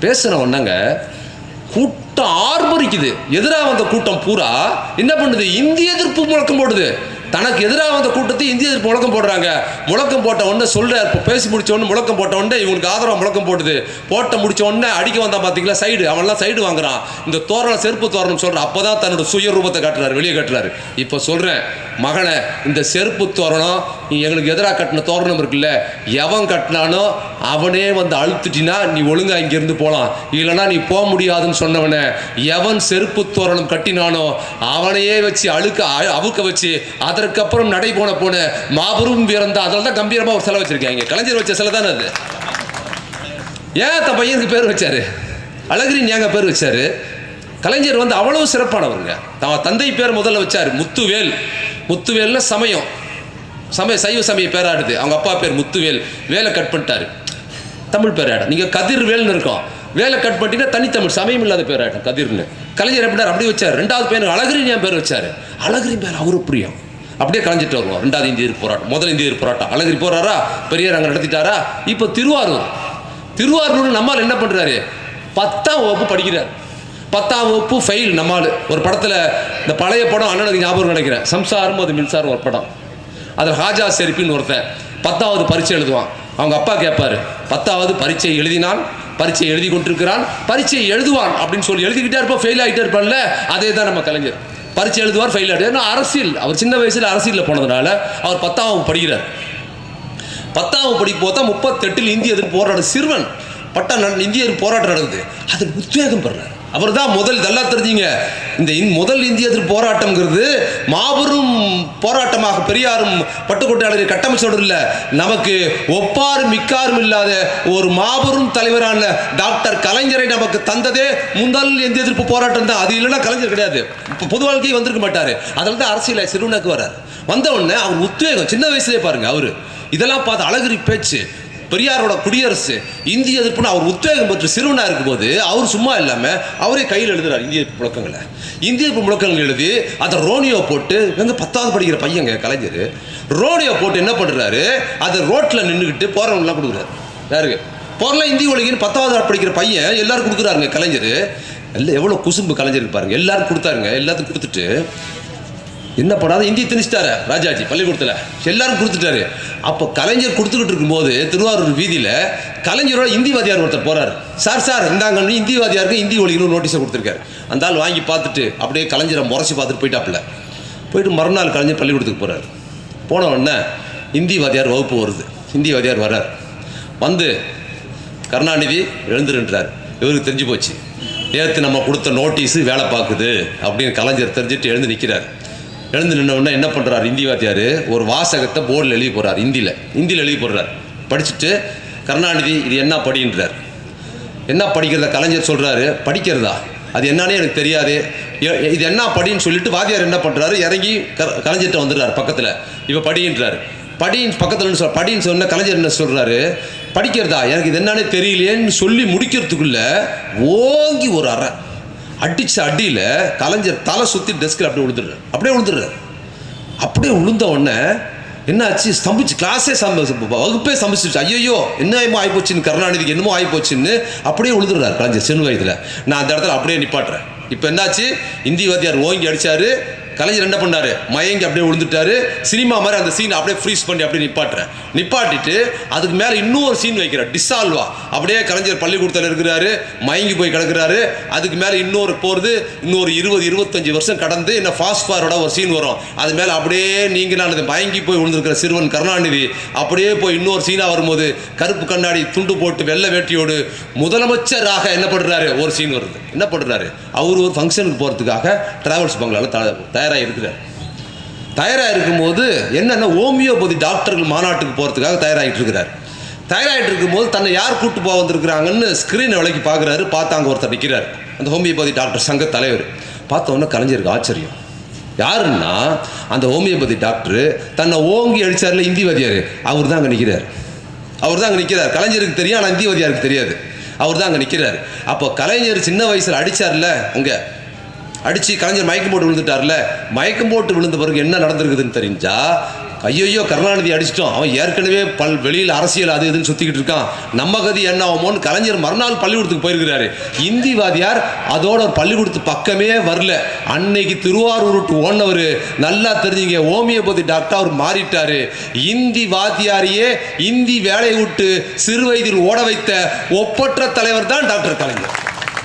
பேசுன ஒன்னாங்க. கூட்டம் ஆர்ப்பரிக்குது. எதிராக வந்த கூட்டம் பூரா என்ன பண்ணுது, இந்திய எதிர்ப்பு முழக்கம் போடுது. தனக்கு எதிராக வந்த கூட்டத்தை இந்திய எதிர்ப்பு முழக்கம் போடுறாங்க. முழக்கம் போட்ட உடனே சொல்கிறார், இப்போ பேசி முடிச்ச உடனே முழக்கம் போட்ட உடனே இவங்களுக்கு ஆதரவாக முழக்கம் போடுது. முடிச்ச உடனே அடிக்க வந்தான் பார்த்தீங்களா சைடு, அவன்லாம் சைடு வாங்குறான். இந்த தோரணம் செருப்பு தோரணம் சொல்கிறான். அப்போ தான் தன்னோட சுய ரூபத்தை காட்டுறாரு, வெளியே காட்டுறாரு. இப்போ சொல்கிறேன் மகனை, இந்த செருப்பு தோரணம் நீ எங்களுக்கு எதிராக கட்டின தோரணம் இருக்குல்ல, எவன் கட்டினானோ அவனே வந்து அழுத்துட்டினா நீ ஒழுங்காக இங்கேருந்து போகலாம், இல்லைனா நீ போக முடியாதுன்னு சொன்னவனை எவன் செருப்பு தோரணம் கட்டினானோ அவனையே வச்சு அவுக்க வச்சு அதற்கப்புறம் நடை போன மாபெரும் வீரம் தான். அதனால தான் கம்பீரமாக ஒரு சிலை வச்சிருக்காங்க. கலைஞர் வச்ச சிலை தானே அது. ஏன் தன் பையனுக்கு பேர் வச்சாரு, அழகிரின்னு ஏங்க பேர் வச்சாரு? கலைஞர் வந்து அவ்வளவு சிறப்பானவருங்க. தந்தை பேர் முதல்ல வச்சார், முத்துவேல். முத்துவேல்னா சமயம் சைவ சமய பேராடுது. அவங்க அப்பா பேர் முத்துவேல், வேலை கட் பண்ணிட்டாரு, தமிழ் பேராட. நீங்கள் கதிர்வேல்னு இருக்கோம், வேலை கட் பண்ணிட்டீங்கன்னா தனித்தமிழ் சமயம் இல்லாத பேராட்டம் கதிர்னு. கலைஞர் எப்படினார் அப்படி வச்சார். ரெண்டாவது பையனுக்கு அழகிரின் என் பேர் வச்சார். அழகிரின் பேர் அவரு பிரியம். அப்படியே கலைஞ்சிட்டு வருவோம். ரெண்டாவது இந்திய போராட்டம், முதல் இந்திய போராட்டம். அழகிரி போறாரா, பெரியார் அங்கே நடத்திட்டாரா. இப்போ திருவாரூர் நம்மால் என்ன பண்ணுறாரு, 10ஆம் வகுப்பு படிக்கிறார். 10ஆம் வகுப்பு ஃபெயில் நம்மால். ஒரு படத்தில், இந்த பழைய படம் அண்ணனுக்கு ஞாபகம் நினைக்கிறேன், சம்சாரம் அது மின்சாரம் ஒரு படம். அதில் ஹாஜா ஷெரீஃபின்னு ஒருத்தன் 10ஆவது பரீட்சை எழுதுவான். அவங்க அப்பா கேட்பாரு, 10ஆவது பரீட்சை எழுதினான், பரீட்சை எழுதி கொண்டிருக்கிறான், பரீட்சை எழுதுவான் அப்படின்னு சொல்லி எழுதிக்கிட்டே இருப்போம், ஃபெயில் ஆகிட்டே இருப்பான்ல. அதே தான் நம்ம கலைஞர். பரீட்சை எழுதுவார், ஃபெயில் ஆகிட்டு. ஏன்னா அரசியல், அவர் சின்ன வயசில் அரசியலில் போனதுனால அவர் 10ஆவது படிக்கிறார். 10ஆவது படிக்கும் போது தான் 38 இந்திய எதிர்ப்பு போராட்டம், சிறுவன் இந்திய போராட்டம் நடக்குது. அதில் உத்வேகம் பெறார். அவர் தான் முதல், நல்லா தெரிஞ்சிங்க, இந்த முதல் இந்திய எதிர்ப்பு போராட்டம்ங்கிறது மாபெரும் போராட்டமாக பெரியாரும் பட்டுக்கோட்டையாளர் கட்டமைச்சோடு இல்லை, நமக்கு ஒப்பாரும் மிக்காரும் இல்லாத ஒரு மாபெரும் தலைவரான டாக்டர் கலைஞரை நமக்கு தந்ததே முதல் இந்திய எதிர்ப்பு போராட்டம் தான். அது இல்லைன்னா கலைஞர் கிடையாது, பொது வாழ்க்கையை வந்திருக்க மாட்டார். அதில் தான் அரசியல் சிறுவனுக்கு வர்றார். வந்த உடனே அவர் உத்வேகம், சின்ன வயசுலேயே பாருங்க, அவரு இதெல்லாம் பார்த்து அழகிரி பேச்சு, பெரியாரோட குடியரசு, இந்திய எதிர்ப்புன்னு அவர் உத்வேகம் பெற்று சிறுவனாக இருக்கும்போது அவர் சும்மா இல்லாமல் அவரே கையில் எழுதுறாரு இந்திய எதிர்ப்பு முழக்கங்களை. இந்திய எதிர்ப்பு முழக்கங்கள் எழுதி அதை ரோனியோ போட்டு, 10ஆவது படிக்கிற பையங்க கலைஞர், ரோனியோ போட்டு என்ன பண்ணுறாரு, அதை ரோட்டில் நின்றுக்கிட்டு போகிறவங்களாம் கொடுக்குறாரு. யாருக்கு போகிறலாம் இந்திய ஒழுங்கின்னு 10ஆவது படிக்கிற பையன் எல்லாரும் கொடுக்குறாருங்க கலைஞர். எல்லாம் எவ்வளோ குசும்பு கலைஞருக்கு பாருங்க. எல்லாரும் கொடுத்தாருங்க, எல்லாத்துக்கும் கொடுத்துட்டு என்ன பண்ணாத இந்திய திணிச்சிட்டாரு ராஜாஜி பள்ளிக்கூடத்தில், எல்லாரும் கொடுத்துட்டாரு. அப்போ கலைஞர் கொடுத்துக்கிட்டு இருக்கும்போது திருவாரூர் வீதியில் கலைஞரோட இந்திவாதியார் ஒருத்தர் போகிறார். சார் இந்தாங்க இந்திவாதியாருக்கு இந்தி ஒழிக்கணும் நோட்டீஸை கொடுத்துருக்காரு. அந்த ஆள் வாங்கி பார்த்துட்டு அப்படியே கலைஞரை முறைச்சி பார்த்துட்டு போயிட்டு மறுநாள் கலைஞர் பள்ளிக்கூடத்துக்கு போகிறார். போன உடனே இந்திவாதியார் வகுப்பு வருது. இந்திவாதியார் வர்றார். வந்து கருணாநிதி எழுந்துருன்றார். இவருக்கு தெரிஞ்சு போச்சு, நேற்று நம்ம கொடுத்த நோட்டீஸு வேலை பார்க்குது அப்படின்னு கலைஞர் தெரிஞ்சுட்டு எழுந்து நிற்கிறார். எழுந்து நின்னவுடனே என்ன பண்ணுறாரு இந்திவாதியார், ஒரு வாசகத்தை போர்டில் எழுதி போடுறார், இந்தியில் எழுதி போடுறார். படிச்சுட்டு கருணாநிதி இது என்ன படின்றார். என்ன படிக்கிறத கலைஞர் சொல்கிறாரு, படிக்கிறதா அது என்னன்னே எனக்கு தெரியாது, இது என்ன படின்னு சொல்லிட்டு வாதியார் என்ன பண்ணுறாரு, இறங்கி கலைஞர்கிட்ட வந்துடுறாரு பக்கத்தில். இப்போ படின்றார். படின்னு சொன்ன கலைஞர் என்ன சொல்கிறாரு, படிக்கிறதா எனக்கு இது என்னன்னே தெரியலேன்னு சொல்லி முடிக்கிறதுக்குள்ள ஓங்கி ஒரு அறை அடிச்ச அடியில் கலைஞர் தலை சுற்றி டெஸ்கில் அப்படியே விழுந்துடுறாரு. அப்படியே விழுந்த உடனே என்ன ஆச்சு, ஸ்தம்பிச்சு, கிளாஸே வகுப்பே ஸ்தம்பிச்சிருச்சு. ஐயோ என்னமோ ஆகிப்போச்சுன்னு, கருணாநிதிக்கு என்னமோ ஆகிப்போச்சுன்னு அப்படியே விழுந்துடுறாரு கலைஞர் சின்ன வயதில். நான் அந்த இடத்துல அப்படியே நிப்பாட்டுறேன். இப்போ என்னாச்சு, இந்திவாதியார் ஓங்கி அடித்தார், கலைஞர் என்ன பண்ணாரு, மயங்கி அப்படியே விழுந்துட்டாரு. சினிமா மாதிரி அந்த சீன் அப்படியே ஃப்ரீஸ் பண்ணி அப்படியே நிப்பாட்டிட்டு அதுக்கு மேலே இன்னொரு சீன் வைக்கிறார், டிசால்வா. அப்படியே கலைஞர் பள்ளிக்கூடத்தில் இருக்கிறாரு, மயங்கி போய் கிடக்கிறாரு. அதுக்கு மேலே இன்னொரு போகிறது, இன்னொரு 20-25 வருஷம் கடந்து என்ன ஃபாஸ்ட் ஃபார்வர்டாக ஒரு சீன் வரும். அது மேலே அப்படியே நீங்களானது மயங்கி போய் விழுந்திருக்கிற சிறுவன் கருணாநிதி அப்படியே போய் இன்னொரு சீனாக வரும்போது கருப்பு கண்ணாடி துண்டு போட்டு வெள்ளை வேட்டியோடு முதலமைச்சராக என்ன பண்ணுறாரு, ஒரு சீன் வருது. என்ன பண்ணுறாரு, அவர் ஒரு ஃபங்க்ஷனுக்கு போகிறதுக்காக டிராவல்ஸ் பங்களால் தயாராக இருக்கும்போது என்னென்ன ஹோமியோபதி டாக்டர்கள் மாநாட்டுக்கு போகிறதுக்காக தயாராகிட்டு இருக்கும்போது தன்னை யார் கூட்டு போக வந்திருக்கிறாங்கன்னு ஸ்க்ரீனை விலைக்கு பார்க்குறாரு. பார்த்தாங்க ஒருத்தர் நிற்கிறார், அந்த ஹோமியோபதி டாக்டர் சங்க தலைவர். பார்த்தோன்னே கலைஞருக்கு ஆச்சரியம். யாருன்னா அந்த ஹோமியோபதி டாக்டர் தன்னை ஓங்கி அடித்தார்ல இந்திவாதியார், அவர் தான் அங்கே நிற்கிறார். கலைஞருக்கு தெரியும், ஆனால் இந்திவாதியாருக்கு தெரியாது. அவர் தான் அங்கே நிற்கிறார். அப்போ கலைஞர் சின்ன வயசில் அடித்தார்ல, அங்கே அடித்து கலைஞர் மயக்கம் போட்டு விழுந்துட்டார்ல, மயக்கம் போட்டு விழுந்த பிறகு என்ன நடந்திருக்குதுன்னு தெரிஞ்சா, ஐயோ கருணாநிதி அடிச்சிட்டோம், அவன் ஏற்கனவே வெளியில் அரசியல் அது இதுன்னு சுற்றிக்கிட்டு இருக்கான், நம்ம கதி என்ன ஆகுமோன்னு கலைஞர் மறுநாள் பள்ளிக்கூடத்துக்கு போயிருக்கிறாரு. இந்திவாதியார் அதோட ஒரு பள்ளிக்கூடத்து பக்கமே வரல. அன்னைக்கு திருவாரூர் ஓடினவர் நல்லா தெரிஞ்சுங்க, ஹோமியோபதி டாக்டர் அவர் மாறிட்டாரு. இந்தி வாத்தியாரையே இந்தி வேலையை விட்டு சிறு வயதில் ஓட வைத்த ஒப்பற்ற தலைவர் தான் டாக்டர் கலைஞர்.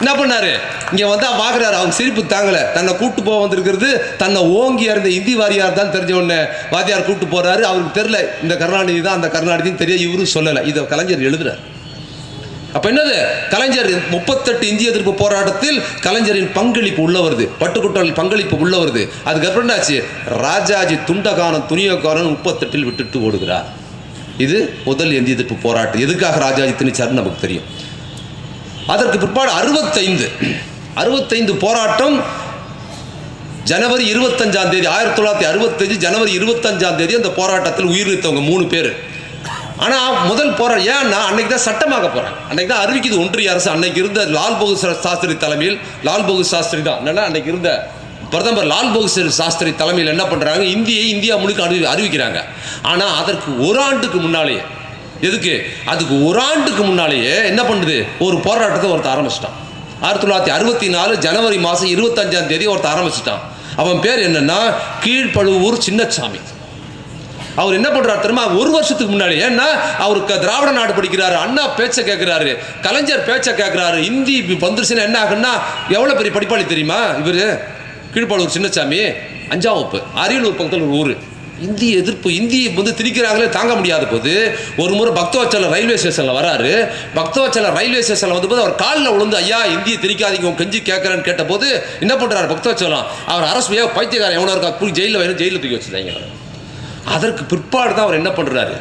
என்ன பண்ணாரு, இங்கே வந்து பார்க்குறாரு, அவங்க சிரிப்பு தாங்கலை. தன்னை கூட்டு போக வந்திருக்கிறது தன்னை ஓங்கி அறிந்த இந்தி வாரியார் தான் தெரிஞ்ச உடனே வாத்தியார் கூட்டு போகிறாரு. அவருக்கு தெரில இந்த கருணாநிதி தான் அந்த கருணாநிதினு தெரிய இவரும் சொல்லலை. இதை கலைஞர் எழுதுறார். அப்போ என்னது, கலைஞர் 38 இந்திய எதிர்ப்பு போராட்டத்தில் கலைஞரின் பங்களிப்பு உள்ள வருது, பட்டுக்கோட்டையில் பங்களிப்பு உள்ள வருது. அதுக்கப்புறம் என்னாச்சு, ராஜாஜி துண்டகானம் துணியக்காரன் 38 விட்டுட்டு ஓடுகிறார். இது முதல் இந்திய எதிர்ப்பு போராட்டம். எதுக்காக ராஜாஜி திணிச்சாருன்னு நமக்கு தெரியும். அதற்கு பிற்பாடு 65 போராட்டம் ஜனவரி 25ஆம் தேதி 1965 ஜனவரி 25ஆம் தேதி அந்த போராட்டத்தில் உயிர் நீத்தவங்க 3 பேர். ஆனால் முதல் போராட்டம் ஏன்னா அன்னைக்கு தான் சட்டமாக போகிறாங்க, அன்னைக்கு தான் அறிவிக்குது ஒன்றிய அரசு. அன்னைக்கு இருந்த லால் பகதூர் சாஸ்திரி தலைமையில், லால் பகதூர் சாஸ்திரி தான் என்னன்னா அன்னைக்கு இருந்த பிரதமர் லால் பகதூர் சாஸ்திரி தலைமையில் என்ன பண்ணுறாங்க, இந்தியா முழுக்க அறிவிக்கிறாங்க. ஆனால் அதற்கு ஒரு ஆண்டுக்கு முன்னாலேயே, எதுக்கு அதுக்கு ஒரு ஆண்டுக்கு முன்னாலேயே என்ன பண்ணுது, ஒரு போராட்டத்தை ஒருத்தர் ஆரம்பிச்சிட்டான். 1964 ஜனவரி மாதம் 25ஆம் தேதி ஒருத்தர் ஆரம்பிச்சிட்டான். அவன் பேர் என்னன்னா கீழ்பழுவூர் சின்னசாமி. அவர் என்ன பண்றாரு தெரியுமா, ஒரு வருஷத்துக்கு முன்னாடி, ஏன்னா அவருக்கு திராவிட நாடு படிக்கிறாரு, அண்ணா பேச்சை கேட்கிறாரு, கலைஞர் பேச்சை கேட்கிறாரு, இந்தி வந்துருச்சுன்னா என்ன ஆகுன்னா எவ்வளவு பெரிய படிப்பாளி தெரியுமா இவரு கீழ்பழுவூர் சின்னசாமி. 5ஆம் வகுப்பு, அரியலூர் பக்கத்தில் ஒரு ஊர். இந்திய எதிர்ப்பு, இந்தியை வந்து திணிக்கிறாங்களே தாங்க முடியாத போது ஒரு முறை பக்தவச்சலம் ரயில்வே ஸ்டேஷனில் வராரு. பக்தவச்சலம் ரயில்வே ஸ்டேஷனில் வந்தபோது அவர் காலில் விழுந்து ஐயா இந்தியை திணிக்காதீங்க உங்க கெஞ்சி கேட்குறேன்னு கேட்டபோது என்ன பண்ணுறாரு பக்தவச்சலம், அவர் அரசு பைத்தியக்காரன் எவனோ இருக்கா போய் ஜெயிலில் தூக்கி வச்சுட்டாங்க. அதற்கு பிற்பாடு தான் அவர் என்ன பண்ணுறாரு,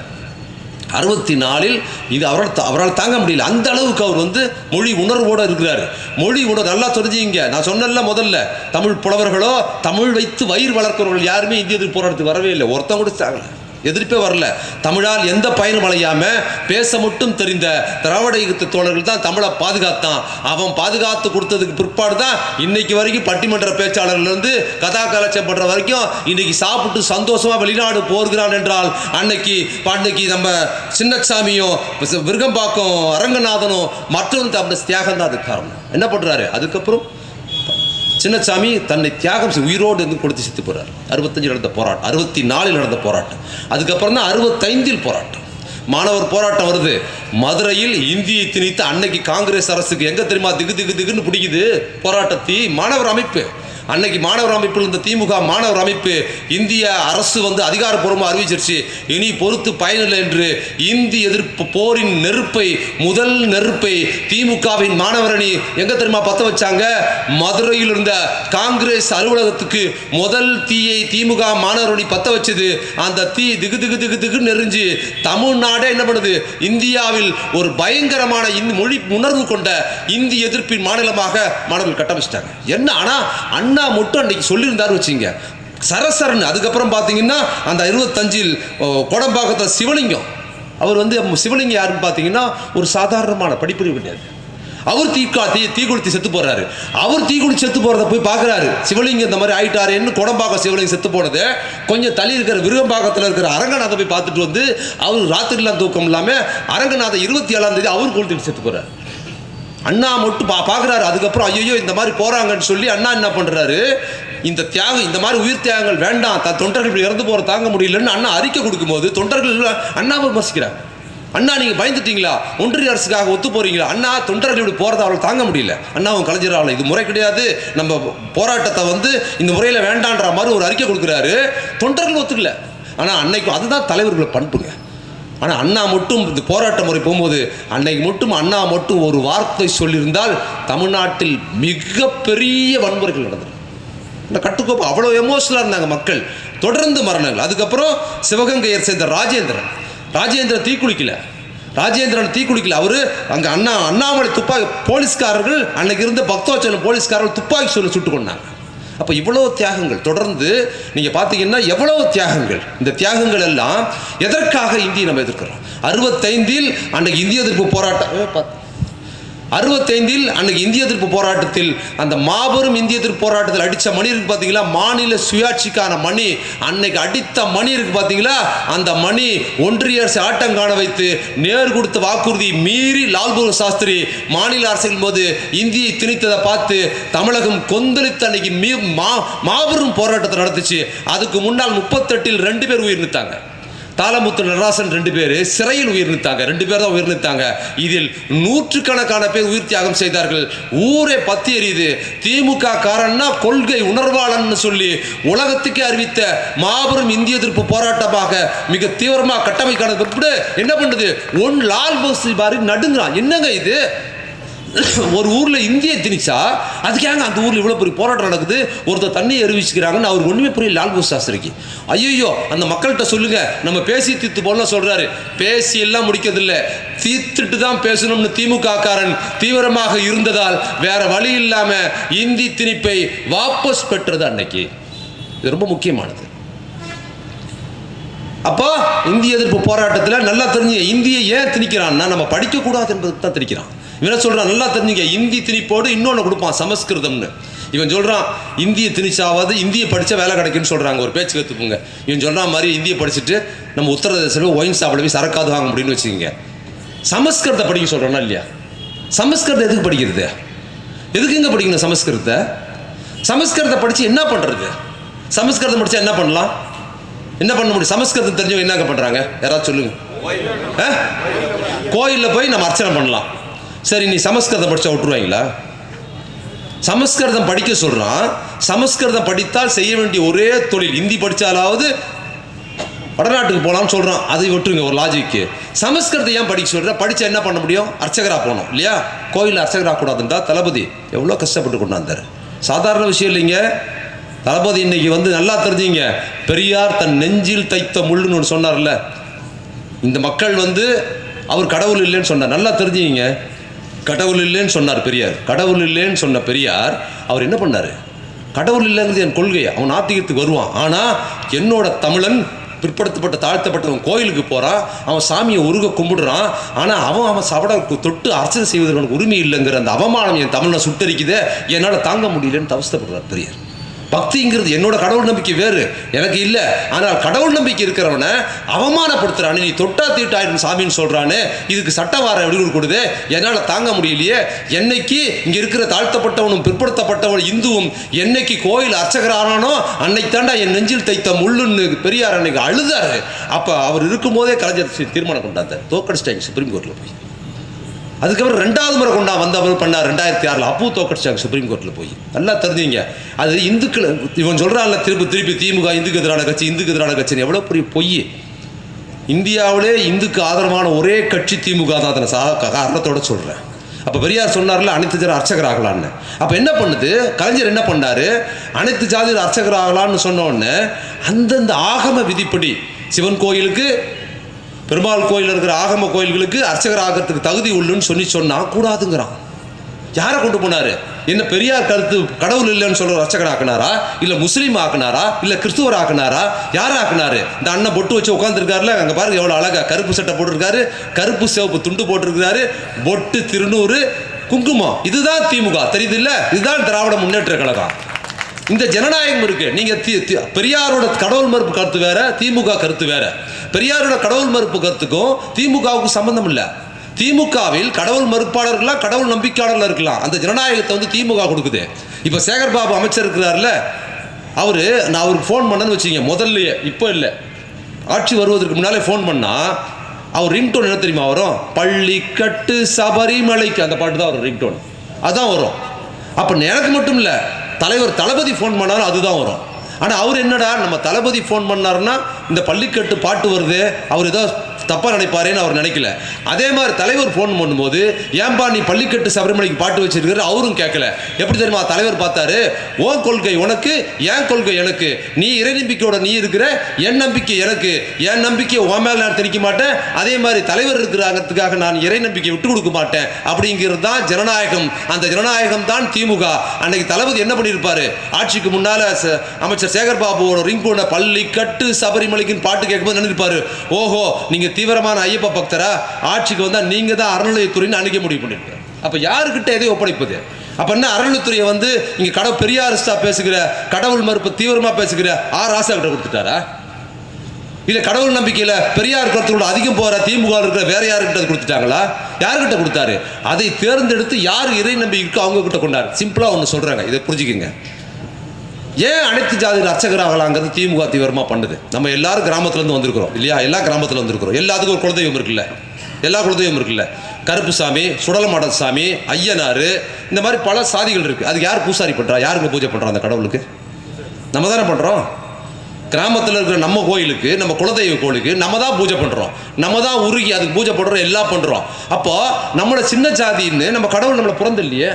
64 இது அவரால் தாங்க முடியல. அந்த அளவுக்கு அவர் வந்து மொழி உணர்வோடு இருக்கிறாரு. மொழி உணர்வு நல்லா தெரிஞ்சுங்க. நான் சொன்னல முதல்ல, தமிழ் புலவர்களோ தமிழ் வைத்து வயிறு வளர்க்கிறவர்கள் யாருமே இந்திய எதிர்ப்பு போராட்டத்துக்கு வரவே இல்லை, ஒருத்தன் கூட சாகலை, எதிர்ப்பே வரல. தமிழால் எந்த பயனும் அடையாம பேச மட்டும் தெரிந்த திராவிட இயக்க தோழர்கள் தான் தமிழை பாதுகாத்தான். அவன் பாதுகாத்து கொடுத்ததுக்கு பிற்பாடு தான் இன்னைக்கு வரைக்கும் பட்டிமன்ற பேச்சாளர்கள் இருந்து கதா கலட்சம் பண்ற வரைக்கும் இன்னைக்கு சாப்பிட்டு சந்தோஷமா வெளிநாடு போகிறான் என்றால் அன்னைக்கு நம்ம சின்னசாமியும் விருகம்பாக்கம் அரங்கநாதனும் மற்றொரு அந்த தியாகம் தான் அதுக்கு காரணம். என்ன பண்றாரு, அதுக்கப்புறம் சின்னசாமி தன்னை தியாகம் உயிரோடு இருந்து கொடுத்து செத்து போறார். 65 நடந்த போராட்டம், 64 நடந்த போராட்டம், அதுக்கப்புறம் தான் 65 போராட்டம், மாணவர் போராட்டம் வருது. மதுரையில் இந்தியை திணித்து அன்னைக்கு காங்கிரஸ் அரசுக்கு எங்க தெரியுமா திகுன்னு பிடிக்குது போராட்டத்தை, மாணவர் அமைப்பு. அன்னைக்கு மாணவர் அமைப்பில் இந்த திமுக மாணவர் அமைப்பு இந்திய அரசு வந்து அதிகாரப்பூர்வமாக அறிவிச்சிருச்சு, இனி பொறுத்து பயனில்லை என்று இந்திய எதிர்ப்பு போரின் முதல் நெருப்பை திமுகவின் மாணவரணி எங்க தெரியுமா பத்த வச்சாங்க, மதுரையில் இருந்த காங்கிரஸ் அலுவலகத்துக்கு முதல் தீயை திமுக மாணவரணி பத்த வச்சது. அந்த தீ திகு நெறிஞ்சு தமிழ்நாடே என்ன பண்ணுது, இந்தியாவில் ஒரு பயங்கரமான மொழி உணர்வு கொண்ட இந்திய எதிர்ப்பின் மாநிலமாக மாணவர்கள் கட்டமைச்சிட்டாங்க. என்ன ஆனா அண்ணா மட்டும் அன்னைக்கு சொல்லியிருந்தாரு வச்சுங்க சரசரன். அதுக்கப்புறம் பார்த்தீங்கன்னா அந்த 25 கோடம்பாக்கத்தில் சிவலிங்கம், அவர் வந்து சிவலிங்கம் யாருன்னு பார்த்தீங்கன்னா ஒரு சாதாரணமான படிப்பறிவு கிடையாது. அவர் தீக்குளித்து செத்து போறாரு. அவர் தீக்குளித்து செத்து போறதை போய் பார்க்குறாரு, சிவலிங்கம் இந்த மாதிரி ஆயிட்டாருன்னு. கோடம்பாக்கம் சிவலிங்கம் செத்து போனது கொஞ்சம் தள்ளி இருக்கிற விருகம்பாக்கத்தில் இருக்கிற அரங்கநாதை போய் பார்த்துட்டு வந்து அவர் ராத்திரிலாம் தூக்கம் இல்லாமல் அரங்கநாதன் 27ஆம் தேதி அவர் கொளுத்திட்டு செத்து போறாரு. அண்ணா மட்டும் பார்க்குறாரு. அதுக்கப்புறம் ஐயோ இந்த மாதிரி போகிறாங்கன்னு சொல்லி அண்ணா என்ன பண்ணுறாரு, இந்த தியாகம், இந்த மாதிரி உயிர் தியாகங்கள் வேண்டாம், தொண்டர்கள் இப்படி இறந்து போகிற தாங்க முடியலன்னு அண்ணா அறிக்கை கொடுக்கும்போது தொண்டர்கள் அண்ணாவை விமர்சிக்கிறாங்க. அண்ணா நீங்கள் பயந்துட்டீங்களா, ஒன்றிய அரசுக்காக ஒத்து போறீங்களா, அண்ணா தொண்டர்கள் இப்படி போகிறத அவளை தாங்க முடியல, அண்ணாவும் கலைஞரால் இது முறை கிடையாது, நம்ம போராட்டத்தை வந்து இந்த முறையில் வேண்டான்ற மாதிரி ஒரு அறிக்கை கொடுக்குறாரு. தொண்டர்கள் ஒத்துக்கல. ஆனால் அன்னைக்கு அதுதான் தலைவர்கள் பண்புங்க. ஆனால் அண்ணா மட்டும் இந்த போராட்ட முறை போகும்போது அன்னைக்கு மட்டும் அண்ணா மட்டும் ஒரு வார்த்தை சொல்லியிருந்தால் தமிழ்நாட்டில் மிகப்பெரிய வன்முறைகள் நடந்தது. இந்த கட்டுக்கோப்பு அவ்வளோ எமோஷனலாக இருந்தாங்க மக்கள். தொடர்ந்து மரணங்கள். அதுக்கப்புறம் சிவகங்கையை சேர்ந்த ராஜேந்திரன் தீக்குளிக்கல. அவரு அங்கே அண்ணாமலை துப்பாக்கி போலீஸ்காரர்கள் அன்னைக்கு இருந்த பக்தவச்சலம் போலீஸ்காரர்கள் துப்பாக்கி சொல்லி சுட்டு கொண்டாங்க. அப்போ இவ்வளோ தியாகங்கள் தொடர்ந்து நீங்கள் பார்த்தீங்கன்னா எவ்வளவு தியாகங்கள். இந்த தியாகங்கள் எல்லாம் எதற்காக இந்தியை நம்ம எதிர்க்கிறோம். 65 அன்னைக்கு இந்திய எதிர்ப்பு போராட்டம், 65 அன்னைக்கு இந்திய எதிர்ப்பு போராட்டத்தில் அந்த மாபெரும் இந்திய எதிர்ப்பு போராட்டத்தில் அடித்த மணி இருக்கு பார்த்தீங்களா, மாநில சுயாட்சிக்கான மணி, அன்னைக்கு அடித்த மணி இருக்கு பார்த்தீங்களா, அந்த மணி ஒன்றிய அரசு ஆட்டம் காண வைத்து நேரு கொடுத்த வாக்குறுதி மீறி லால் பகதூர் சாஸ்திரி மாநில அரசின் போது இந்தியை திணித்ததை பார்த்து தமிழகம் கொந்தளித்து அன்னைக்கு மாபெரும் போராட்டத்தை நடத்துச்சு. அதுக்கு முன்னால் 38 2 பேர் உயிர் நீத்தாங்க. தாளமுத்து நடராசன் 2 பேர் சிறையில் உயிர் நீத்தாங்க. 2 பேர் தான் உயிர் நீத்தாங்க. இதில் நூற்றுக்கணக்கான பேர் உயிர் தியாகம் செய்தார்கள். ஊரே பத்தி எரியுது. திமுக காரன்னா கொள்கை உணர்வாளன் சொல்லி உலகத்துக்கே அறிவித்த மாபெரும் இந்திய எதிர்ப்பு போராட்டமாக மிக தீவிரமாக கட்டமைக்கான என்ன பண்ணுது, லால் பகதூர் பாரி நடுங்கிறான். என்னங்க இது, ஒரு ஊர்ல இந்திய திணிச்சா அதுக்கு ஏங்க அந்த ஊர்ல இவ்வளவு பெரிய போராட்டம் நடக்குது, ஒருத்தர் தண்ணி அறிவிச்சுக்கிறாங்கன்னு அவர் ஒண்ணுமே புரியல லால் பகதூர் சாஸ்திரிக்கு. ஐயோ அந்த மக்கள்கிட்ட சொல்லுங்க, நம்ம பேசி தீர்த்து போடலாம் சொல்றாரு. பேசி எல்லாம் முடிக்கிறதில்ல, தீர்த்துட்டு தான் பேசணும்னு திமுக காரன் தீவிரமாக இருந்ததால் வேற வழி இல்லாம இந்தி திணிப்பை வாபஸ் பெற்றது அன்னைக்கு. இது ரொம்ப முக்கியமானது. அப்போ இந்திய எதிர்ப்பு போராட்டத்தில் நல்லா தெரிஞ்சுங்க, இந்தியை ஏன் திணிக்கிறான்னா நம்ம படிக்கக்கூடாது என்பதுக்கு தான் திணிக்கிறான். இவன் சொல்றான், நல்லா தெரிஞ்சுங்க, இந்தி திணிப்போடு இன்னொன்று கொடுப்பான் சமஸ்கிருதம்னு. இவன் சொல்றான் இந்திய திணிச்சாவது இந்தியை படித்தா வேலை கிடைக்குன்னு சொல்றாங்க, ஒரு பேச்சு கற்றுக்குங்க. இவன் சொல்ற மாதிரி இந்தியை படிச்சுட்டு நம்ம உத்தரப்பிரதேசத்தில் ஒயின் சாப்பிட போய் சரக்காது வாங்க முடியும்னு வச்சுக்கோங்க. சமஸ்கிருதத்தை படிக்க சொல்றானா இல்லையா? சமஸ்கிருதம் எதுக்கு படிக்கிறது? எதுக்குங்க படிக்கணும் சமஸ்கிருதத்தை? சமஸ்கிருதத்தை படித்து என்ன பண்ணுறது? சமஸ்கிருதம் படித்தா என்ன பண்ணலாம், என்ன பண்ண முடியும்? சமஸ்கிருதம் தெரிஞ்சவங்க என்னங்க பண்ணுறாங்க, யாராவது சொல்லுங்க. கோயிலில் போய் நம்ம அர்ச்சனை பண்ணலாம். சரி, நீ சமஸ்கிருதம் படித்தா விட்டுருவாங்களா? சமஸ்கிருதம் படிக்க சொல்கிறான். சமஸ்கிருதம் படித்தால் செய்ய வேண்டிய ஒரே தொழில், இந்தி படித்தாலாவது வடநாட்டுக்கு போகலான்னு சொல்கிறான். அதை விட்டுருங்க ஒரு லாஜிக்கு. சமஸ்கிருதம் ஏன் படிக்க சொல்கிற? படித்தா என்ன பண்ண முடியும்? அர்ச்சகராக போகணும் இல்லையா? கோயிலில் அர்ச்சகராக கூடாதுன்றா தளபதி எவ்வளோ கஷ்டப்பட்டு கொண்டாந்தார். சாதாரண விஷயம் இல்லைங்க. தளபதி இன்னைக்கு நல்லா தெரிஞ்சுங்க, பெரியார் தன் நெஞ்சில் தைத்த முள்ளுன்னு ஒன்று சொன்னார்ல. இந்த மக்கள் அவர் கடவுள் இல்லைன்னு சொன்னார். நல்லா தெரிஞ்சுங்க, கடவுள் இல்லைன்னு சொன்னார் பெரியார். கடவுள் இல்லைன்னு சொன்ன பெரியார் அவர் என்ன பண்ணார்? கடவுள் இல்லைங்கிறது என் கொள்கை, அவன் நாத்திகத்துக்கு வருவான். ஆனால் என்னோட தமிழன் பிற்படுத்தப்பட்ட தாழ்த்தப்பட்டவன் கோயிலுக்கு போகிறான், அவன் சாமியை உருக கும்பிடுறான். ஆனால் அவன் சவட தொட்டு அர்ச்சனை செய்வதற்கு உரிமை இல்லைங்கிற அந்த அவமானம் என் தமிழனை சுட்டரிக்குதே, என்னால் தாங்க முடியலன்னு அவஸ்தைப்படுறார் பெரியார். பக்திங்கிறது என்னோட கடவுள் நம்பிக்கை வேறு, எனக்கு இல்லை. ஆனால் கடவுள் நம்பிக்கை இருக்கிறவனை அவமானப்படுத்துறானே, நீ தொட்டா தீட்டாயிரும் சாமின்னு சொல்றானே, இதுக்கு சட்டவார எப்படி கொடுக்குது, என்னால் தாங்க முடியலையே. என்னைக்கு இங்கே இருக்கிற தாழ்த்தப்பட்டவனும் பிற்படுத்தப்பட்டவன் இந்துவும் என்னைக்கு கோயில் அர்ச்சகரானோ அன்னைக்கு தாண்டா என் நெஞ்சில் தைத்த முள்ளுன்னு பெரியார் அன்னைக்கு அழுதாரு. அப்போ அவர் இருக்கும் போதே கலைஞர் தீர்மானம் கொண்டாந்தார், தோக்கடிச்சிட்டாங்க சுப்ரீம் கோர்ட்டில் போய். அதுக்கப்புறம் 2வது முறை அவர் பண்ணார் 2006 அப்போ தோக்கடிச்சாங்க சுப்ரீம் கோர்ட்டில் போய். நல்லா தெரிஞ்சுங்க, அது இந்துக்கள் இவன் சொல்கிறான்ல திருப்பி திமுக இந்துக்கு எதிரான கட்சி, இந்துக்கு எதிரான கட்சின்னு எவ்வளோ பெரிய பொய். இந்தியாவிலே இந்துக்கு ஆதரவான ஒரே கட்சி திமுக தான், அதை காரணத்தோட சொல்கிறேன். அப்போ பெரியார் சொன்னார்ல அனைத்து ஜாதி அர்ச்சகர் ஆகலான்னு. அப்போ என்ன பண்ணுது கலைஞர், என்ன பண்ணார்? அனைத்து ஜாதியில் அர்ச்சகர் ஆகலான்னு சொன்னோடனே அந்தந்த ஆகம விதிப்படி சிவன் கோயிலுக்கு, பெருமாள் கோயில் இருக்கிற ஆகம கோயில்களுக்கு அர்ச்சகர் ஆகிறதுக்கு தகுதி உள்ளுன்னு சொன்னா கூடாதுங்கிறான். யாரை கொண்டு போனாரு? என்ன பெரியார் கருத்து கடவுள் இல்லைன்னு சொல்ற அர்ச்சகர் ஆக்கினாரா, இல்லை முஸ்லீம் ஆக்கினாரா, இல்லை கிறிஸ்துவர் ஆக்கினாரா? யார் ஆக்கினாரு? இந்த அண்ணன் பொட்டு வச்சு உட்காந்துருக்காருல, அங்கே பாருங்க எவ்வளோ அழகா கருப்பு சட்டை போட்டிருக்காரு, கருப்பு சிவப்பு துண்டு போட்டிருக்கிறாரு, பொட்டு திருநூறு குங்குமம். இதுதான் திமுக, தெரியுது இல்லை? இதுதான் திராவிட முன்னேற்ற கழகம். இந்த ஜனநாயகம் இருக்கு. நீங்க பெரியாரோட கடவுள் மறுப்பு கருத்து வேற, திமுக கருத்து வேற. பெரியாரோட கடவுள் மறுப்பு கருத்துக்கும் திமுகவுக்கு சம்பந்தம் இல்லை. திமுகவில் கடவுள் மறுப்பாளர்களா கடவுள் நம்பிக்கையாளர்கள் இருக்கலாம். அந்த ஜனநாயகத்தை திமுக கொடுக்குது. இப்ப சேகர் பாபு அமைச்சர் இருக்கிறார்ல, நான் அவருக்கு ஃபோன் பண்ணேன்னு வச்சுங்க, முதல்லயே, இப்போ இல்லை, ஆட்சி வருவதற்கு முன்னாலே ஃபோன் பண்ணா அவர் ரிங்டோன் என்ன தெரியுமா வரும்? பள்ளிக்கட்டு சபரிமலைக்கு, அந்த பாட்டு தான் வரும் ரிங்டோன், அதான் வரும். அப்ப எனக்கு மட்டும் இல்லை, தலைவர் தளபதி ஃபோன் பண்ணாலும் அதுதான் வரும். ஆனால் அவர் என்னடா நம்ம தளபதி ஃபோன் பண்ணாருன்னா இந்த பள்ளிக்கட்டு பாட்டு வருது, அவர் ஏதோ தப்பாக நினைப்பாரேன்னு அவர் நினைக்கல. அதே மாதிரி தலைவர் ஃபோன் பண்ணும்போது ஏன்பா நீ பள்ளிக்கட்டு சபரிமலைக்கு பாட்டு வச்சிருக்கிற அவரும் கேட்கல. எப்படி தெரியுமா தலைவர் பார்த்தாரு? ஓன் கொள்கை உனக்கு, என் கொள்கை எனக்கு, நீ இறை நம்பிக்கையோட நீ இருக்கிற, என் நம்பிக்கை எனக்கு, என் நம்பிக்கையை உன் மேல நான் திணிக்க மாட்டேன், அதே மாதிரி தலைவர் இருக்கிறதுக்காக நான் இறை நம்பிக்கையை விட்டு கொடுக்க மாட்டேன். அப்படிங்கிறது தான் ஜனநாயகம். அந்த ஜனநாயகம் தான் திமுக. அன்னைக்கு தளபதி என்ன பண்ணியிருப்பாரு? ஆட்சிக்கு முன்னால அமைச்சர் சேகர் பாபுவோட ரிங்கோட பள்ளிக்கட்டு சபரிமலைக்குன்னு பாட்டு கேட்கும்போது நினைப்பாரு, ஓஹோ நீங்க தீவிரமான ஐயப்ப பக்தரா, ஆட்சிக்கு வந்தா நீங்க தான் அறநிலையத்துறைன்னு அணுக முடிவு பண்ணிருக்க. அப்ப யாருக்கிட்ட எதை ஒப்படைப்பது? அப்ப என்ன அறநிலையத்துறையை இங்க பெரியாரிஸ்டா பேசுகிற, கடவுள் மறுப்பு தீவிரமா பேசுகிற ராசா கிட்ட கொடுத்துட்டாரா? இல்ல கடவுள் நம்பிக்கையில பெரியார் கருத்துக்களோட அதிகம் போற திமுக இருக்கிற வேற யாருக்கிட்ட கொடுத்துட்டாங்களா? யாருக்கிட்ட கொடுத்தாரு? அதை தேர்ந்தெடுத்து யார் இறை நம்பிக்கை அவங்க கிட்ட கொண்டாரு. சிம்பிளா ஒன்று சொல்றாங்க, இதை புரிஞ்சுக்கங்க. ஏன் அனைத்து ஜாதியில் அர்ச்சகர் ஆகலாங்கிறது திமுக தீவிரமாக பண்ணுது? நம்ம எல்லாரும் கிராமத்துலேருந்து வந்திருக்கிறோம் இல்லையா? எல்லா கிராமத்தில் வந்திருக்கிறோம். எல்லாத்துக்கும் ஒரு குலதெய்வம் இருக்குல்ல, எல்லா குலதெய்வம் இருக்குல்ல. கருப்பு சாமி, சுடலமாட சாமி, ஐயனார், இந்த மாதிரி பல சாதிகள் இருக்குது. அதுக்கு யார் பூசாரி பண்ணுறா? யாருங்க பூஜை பண்ணுறா? அந்த கடவுளுக்கு நம்ம தானே பண்ணுறோம். கிராமத்தில் இருக்கிற நம்ம கோயிலுக்கு, நம்ம குலதெய்வ கோயிலுக்கு நம்ம தான் பூஜை பண்ணுறோம், நம்ம தான் உருகி அதுக்கு பூஜை பண்ணுறோம், எல்லாம் பண்ணுறோம். அப்போ நம்மளோட சின்ன ஜாதின்னு நம்ம கடவுள் நம்மளை பிறந்த இல்லையே,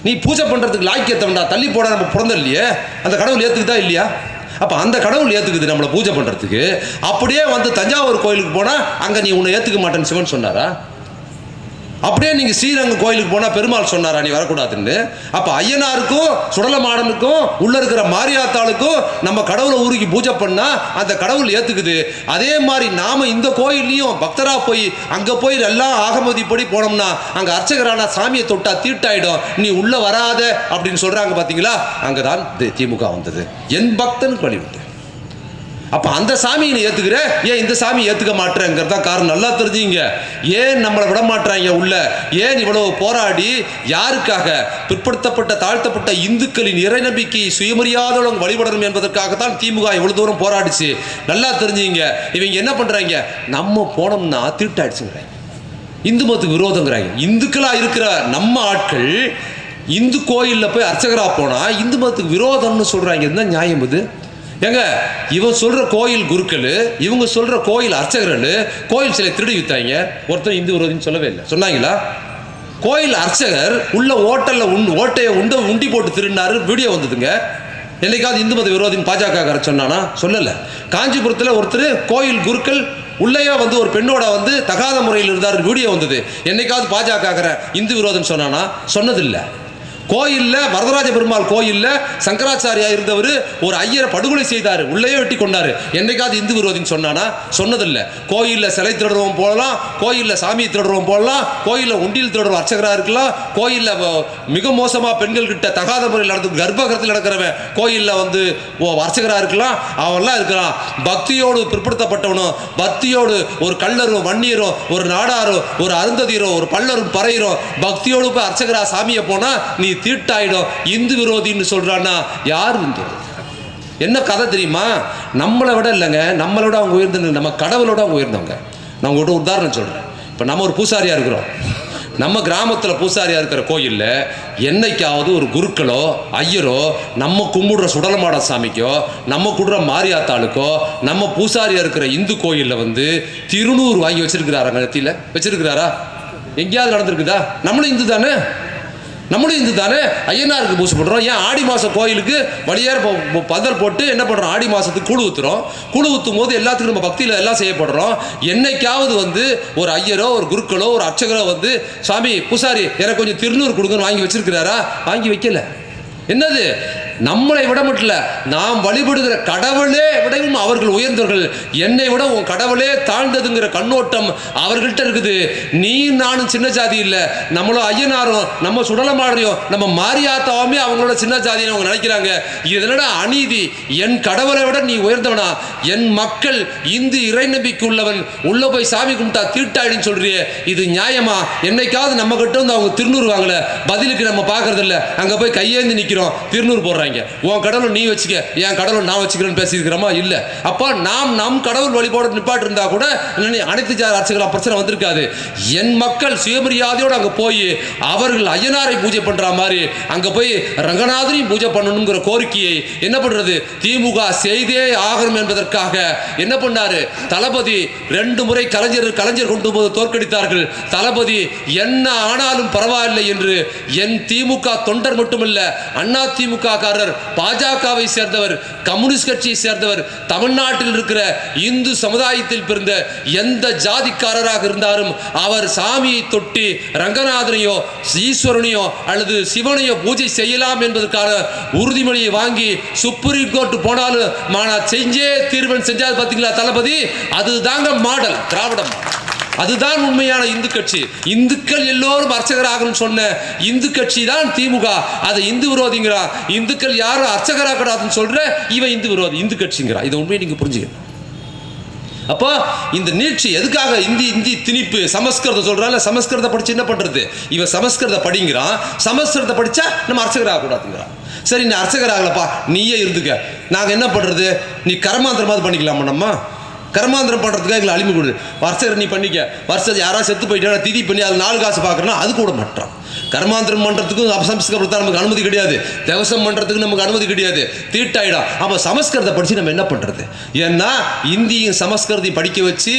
நீ பூஜை பண்ணுறதுக்கு லாய்க்கேற்றவன்டா, தள்ளி போட நம்ம பிறந்த இல்லையே, அந்த கடவுள் ஏற்றுக்குதா இல்லையா? அப்போ அந்த கடவுள் ஏற்றுக்குது நம்மளை பூஜை பண்ணுறதுக்கு. அப்படியே வந்து தஞ்சாவூர் கோயிலுக்கு போனால் அங்கே நீ உன்னை ஏற்றுக்க மாட்டேன்னு சிவன் சொன்னாரா? அப்படியே நீங்கள் ஸ்ரீரங்கம் கோயிலுக்கு போனால் பெருமாள் சொன்னாரா நீ வரக்கூடாதுன்னு? அப்போ ஐயனாருக்கும் சுடலமாடனுக்கும் உள்ள இருக்கிற மாரியாத்தாளுக்கும் நம்ம கடவுளை உருகி பூஜை பண்ணால் அந்த கடவுள் ஏற்றுக்குது. அதே மாதிரி நாம் இந்த கோயில்லையும் பக்தராக போய் அங்கே போய் எல்லாம் ஆகமதிப்படி போனோம்னா அங்கே அர்ச்சகரான சாமியை தொட்டா தீட்டாயிடும், நீ உள்ளே வராத அப்படின்னு சொல்கிறாங்க. பார்த்தீங்களா, அங்கே தான் திமுக வந்தது. என் பக்தனுக்கு வழிவிட்டு. அப்போ அந்த சாமியை நீ ஏற்றுக்கிற, ஏன் இந்த சாமியை ஏற்றுக்க மாட்டேங்கிறதா காரணம். நல்லா தெரிஞ்சுங்க, ஏன் நம்மளை விட மாட்டாங்க உள்ள, ஏன் இவ்வளவு போராடி யாருக்காக? பிற்படுத்தப்பட்ட தாழ்த்தப்பட்ட இந்துக்களின் இறை நம்பிக்கை சுயமரியாதையோடு வழிபடணும் என்பதற்காகத்தான் திமுக இவ்வளவு தூரம் போராடிச்சு. நல்லா தெரிஞ்சுங்க, இவங்க என்ன பண்றாங்க, நம்ம போனோம்னா தீட்டாயிடுச்சுங்கிறாங்க, இந்து மதத்துக்கு விரோதங்கிறாங்க. இந்துக்களாக இருக்கிற நம்ம ஆட்கள் இந்து கோயிலில் போய் அர்ச்சகராக போனால் இந்து மதத்துக்கு விரோதம்னு சொல்கிறாங்க. இதுதான் நியாயம் இது? ஏங்க, இவன் சொல்ற கோயில் குருக்கள், இவங்க சொல்ற கோயில் அர்ச்சகர்கள் கோயில் சிலை திருடி வித்தாங்க. ஒருத்தர் இந்து விரோதின்னு சொல்லவே இல்லை, சொன்னாங்களா? கோயில் அர்ச்சகர் உள்ள ஓட்டல்ல ஓட்டையை உண்டி போட்டு திருடினாரு, வீடியோ வந்ததுங்க. என்னைக்காவது இந்து மத விரோதின்னு பாஜக சொன்னானா? சொல்லலை. காஞ்சிபுரத்தில் ஒருத்தர் கோயில் குருக்கள் உள்ளேயே வந்து ஒரு பெண்ணோட வந்து தகாத முறையில் இருந்தார், வீடியோ வந்தது. என்னைக்காவது பாஜக இந்து விரோதம் சொன்னானா? சொன்னதில்லை. கோயிலில் வரதராஜ பெருமாள் கோயிலில் சங்கராச்சாரியா இருந்தவர் ஒரு ஐயரை படுகொலை செய்தார், உள்ளேயே வெட்டி கொண்டாரு. என்னைக்காவது இந்து விரோதின்னு சொன்னானா? சொன்னதில்லை. கோயிலில் சிலை திருடுறவன் போடலாம், கோயிலில் சாமியை திருடுறவன் போடலாம், கோயிலில் உண்டியில் திருடுறவன் அர்ச்சகராக இருக்கலாம், கோயிலில் மிக மோசமாக பெண்கள் கிட்ட தகாத முறையில் நடந்து கர்ப்பகிரகத்தில் நடக்கிறவன் கோயிலில் வந்து அர்ச்சகராக இருக்கலாம், அவன்லாம் இருக்கலாம். பக்தியோடு பிற்படுத்தப்பட்டவனும், பக்தியோடு ஒரு கள்ளரும் வன்னியரும் ஒரு நாடாரோ ஒரு அருந்ததியரோ ஒரு பல்லரும் பறையரும் பக்தியோடு போய் அர்ச்சகரா சாமியை போனால் நீ தீட்டாயிடும். இந்து விரோதின்னு சொல்றான்னா யார் இந்து? என்ன கதை தெரியுமா? நம்மளை விட இல்லைங்க, நம்மளை விட அவங்க உயர்ந்தவங்க, நம்ம கடவுளோட அவங்க உயர்ந்தவங்க. நான் உங்கள்கிட்ட உதாரணம் சொல்கிறேன். இப்போ நம்ம ஒரு பூசாரியாக இருக்கிறோம், நம்ம கிராமத்தில் பூசாரியாக இருக்கிற கோயிலில் என்னைக்காவது ஒரு குருக்களோ ஐயரோ நம்ம கும்பிடுற சுடலமாட சாமிக்கோ நம்ம குடுற மாரியாத்தாளுக்கோ நம்ம பூசாரியாக இருக்கிற இந்து கோயிலில் வந்து திருநூறு வாங்கி வச்சிருக்கிறாரா? நெத்தியில் வச்சிருக்கிறாரா? எங்கேயாவது நடந்திருக்குதா? நம்மளும் இந்து தானே, நம்மளும் இந்து தானே. ஐயனாருக்கு பூஜை பண்ணுறோம். ஏன் ஆடி மாதம் கோயிலுக்கு வழியார பந்தல் போட்டு என்ன பண்ணுறோம்? ஆடி மாதத்துக்கு கூழு ஊற்றுறோம். கூழு ஊற்றும் போது எல்லாத்துக்கும் நம்ம பக்தியில் எல்லாம் செய்யப்படுறோம். என்னைக்காவது வந்து ஒரு ஐயரோ ஒரு குருக்களோ ஒரு அர்ச்சகரோ வந்து சாமி பூசாரி எனக்கு கொஞ்சம் திருநூறு கொடுங்கன்னு வாங்கி வச்சிருக்கிறாரா? வாங்கி வைக்கல. என்னது? நம்மளை விட மட்டும் இல்லை, நாம் வழிபடுகிற கடவுளே விடவும் அவர்கள் உயர்ந்தவர்கள். என்னை விட உன் கடவுளே தாழ்ந்ததுங்கிற கண்ணோட்டம் அவர்கள்ட்ட இருக்குது. நீ நானும் சின்ன ஜாதி இல்லை, நம்மளும் ஐயனாரும் நம்ம சுடலமாடையும் நம்ம மாரியாத்தாவுமே அவங்களோட சின்ன ஜாதின்னு அவங்க நினைக்கிறாங்க. இதனோட அநீதி. என் கடவுளை விட நீ உயர்ந்தவனா? என் மக்கள் இந்து இறை நம்பிக்கை உள்ளவன், உள்ள போய் சாமி கும்பிட்டா தீட்டாயிடுன்னு சொல்றியே, இது நியாயமா? என்னைக்காவது நம்ம கிட்ட வந்து அவங்க திருநூறு வாங்கல, பதிலுக்கு நம்ம பார்க்கறது இல்லை, அங்கே போய் கையேந்து நிற்கிறோம், திருநூறு போடுறாங்க. உன் கடவுளை நீ வச்சுக்க, என் கடவுள் நான் வச்சுக்கிறேன்னு பேசியிருக்கிறோமா? இல்லை. அப்போ நாம் நம் கடவுள் வழிபாடு நிப்பாட்டு இருந்தா கூட அனைத்து ஜாதி அர்ச்சகர்களா பிரச்சனை வந்திருக்காது. என் மக்கள் சுயமரியாதையோடு அங்கே போய் அவர்கள் ஐயனாரை பூஜை பண்ற மாதிரி அங்கே போய் ரங்கநாதனையும் பூஜை பண்ணணுங்கிற கோரிக்கையை என்ன பண்றது? திமுக செய்தே ஆகணும் என்பதற்காக என்ன பண்ணாரு? தளபதி 2 முறை கலைஞர் கொண்டு போது தோற்கடித்தார்கள். தளபதி என்ன ஆனாலும் பரவாயில்லை என்று என் திமுக தொண்டர் மட்டுமல்ல, அண்ணா திமுக பாஜகவை சேர்ந்தவர், கம்யூனிஸ்ட் கட்சியை சேர்ந்தவர், தமிழ்நாட்டில் இருக்கிற இந்து சமுதாயத்தில் பிறந்த எந்த ஜாதிக்காரராக இருந்தாலும் அவர் சாமியை தொட்டி ரங்கநாதனையோ ஈஸ்வரனையோ அல்லது சிவனையோ பூஜை செய்யலாம் என்பதற்கான உறுதிமொழியை வாங்கி சுப்ரீம் கோர்ட் போனாலும் நான் செஞ்சே தீர்வன் செஞ்சாது. பார்த்தீங்களா தளபதி? அதுதாங்க மாடல் திராவிடம். அதுதான் உண்மையான இந்து கட்சி. இந்துக்கள் எல்லோரும் அர்ச்சகராகணும் சொன்ன இந்து கட்சி தான் திமுக. அதை இந்து விரோதிங்கிறான். இந்துக்கள் யாரும் அர்ச்சகராகக்கூடாதுன்னு சொல்ற இவன் இந்து விரோதி, இந்து கட்சிங்கிறான். இதை உண்மையை நீங்க புரிஞ்சுக்கணும். அப்போ இந்த நீட்சி எதுக்காக? இந்தி திணிப்பு. சமஸ்கிருதம் சொல்றாங்க, சமஸ்கிருதம் படிச்சு என்ன பண்றது? இவன் சமஸ்கிருதம் படிங்கிறான், சமஸ்கிருதம் படிச்சா நம்ம அர்ச்சகராக கூடாதுங்கிறான். சரி, நீ அர்ச்சகராகலப்பா, நீயே இருந்துக்க, நாங்க என்ன பண்றது? நீ கர்மாந்திரமாவது பண்ணிக்கலாமா? நம்ம கர்மாந்திரம் பண்ணுறதுக்காக எங்களை அழிமை கொடு, வருஷம் நீ பண்ணிக்க, வருஷம் யாராவது செத்து போயிட்டா திதி பண்ணி அது 4 காசு பார்க்குறேன்னா அது கூட மாட்டான். கர்மாந்திரம் பண்றதுக்கும் சமஸ்கிருதம் நமக்கு அனுமதி கிடையாது, தேவசம் பண்றதுக்கு நமக்கு அனுமதி கிடையாது, தீட்டாயிடும். அப்ப சமஸ்கிருதத்தை படிச்சு நம்ம என்ன பண்றது? ஏன்னா இந்தியும் சமஸ்கிருதம் படிக்க வச்சு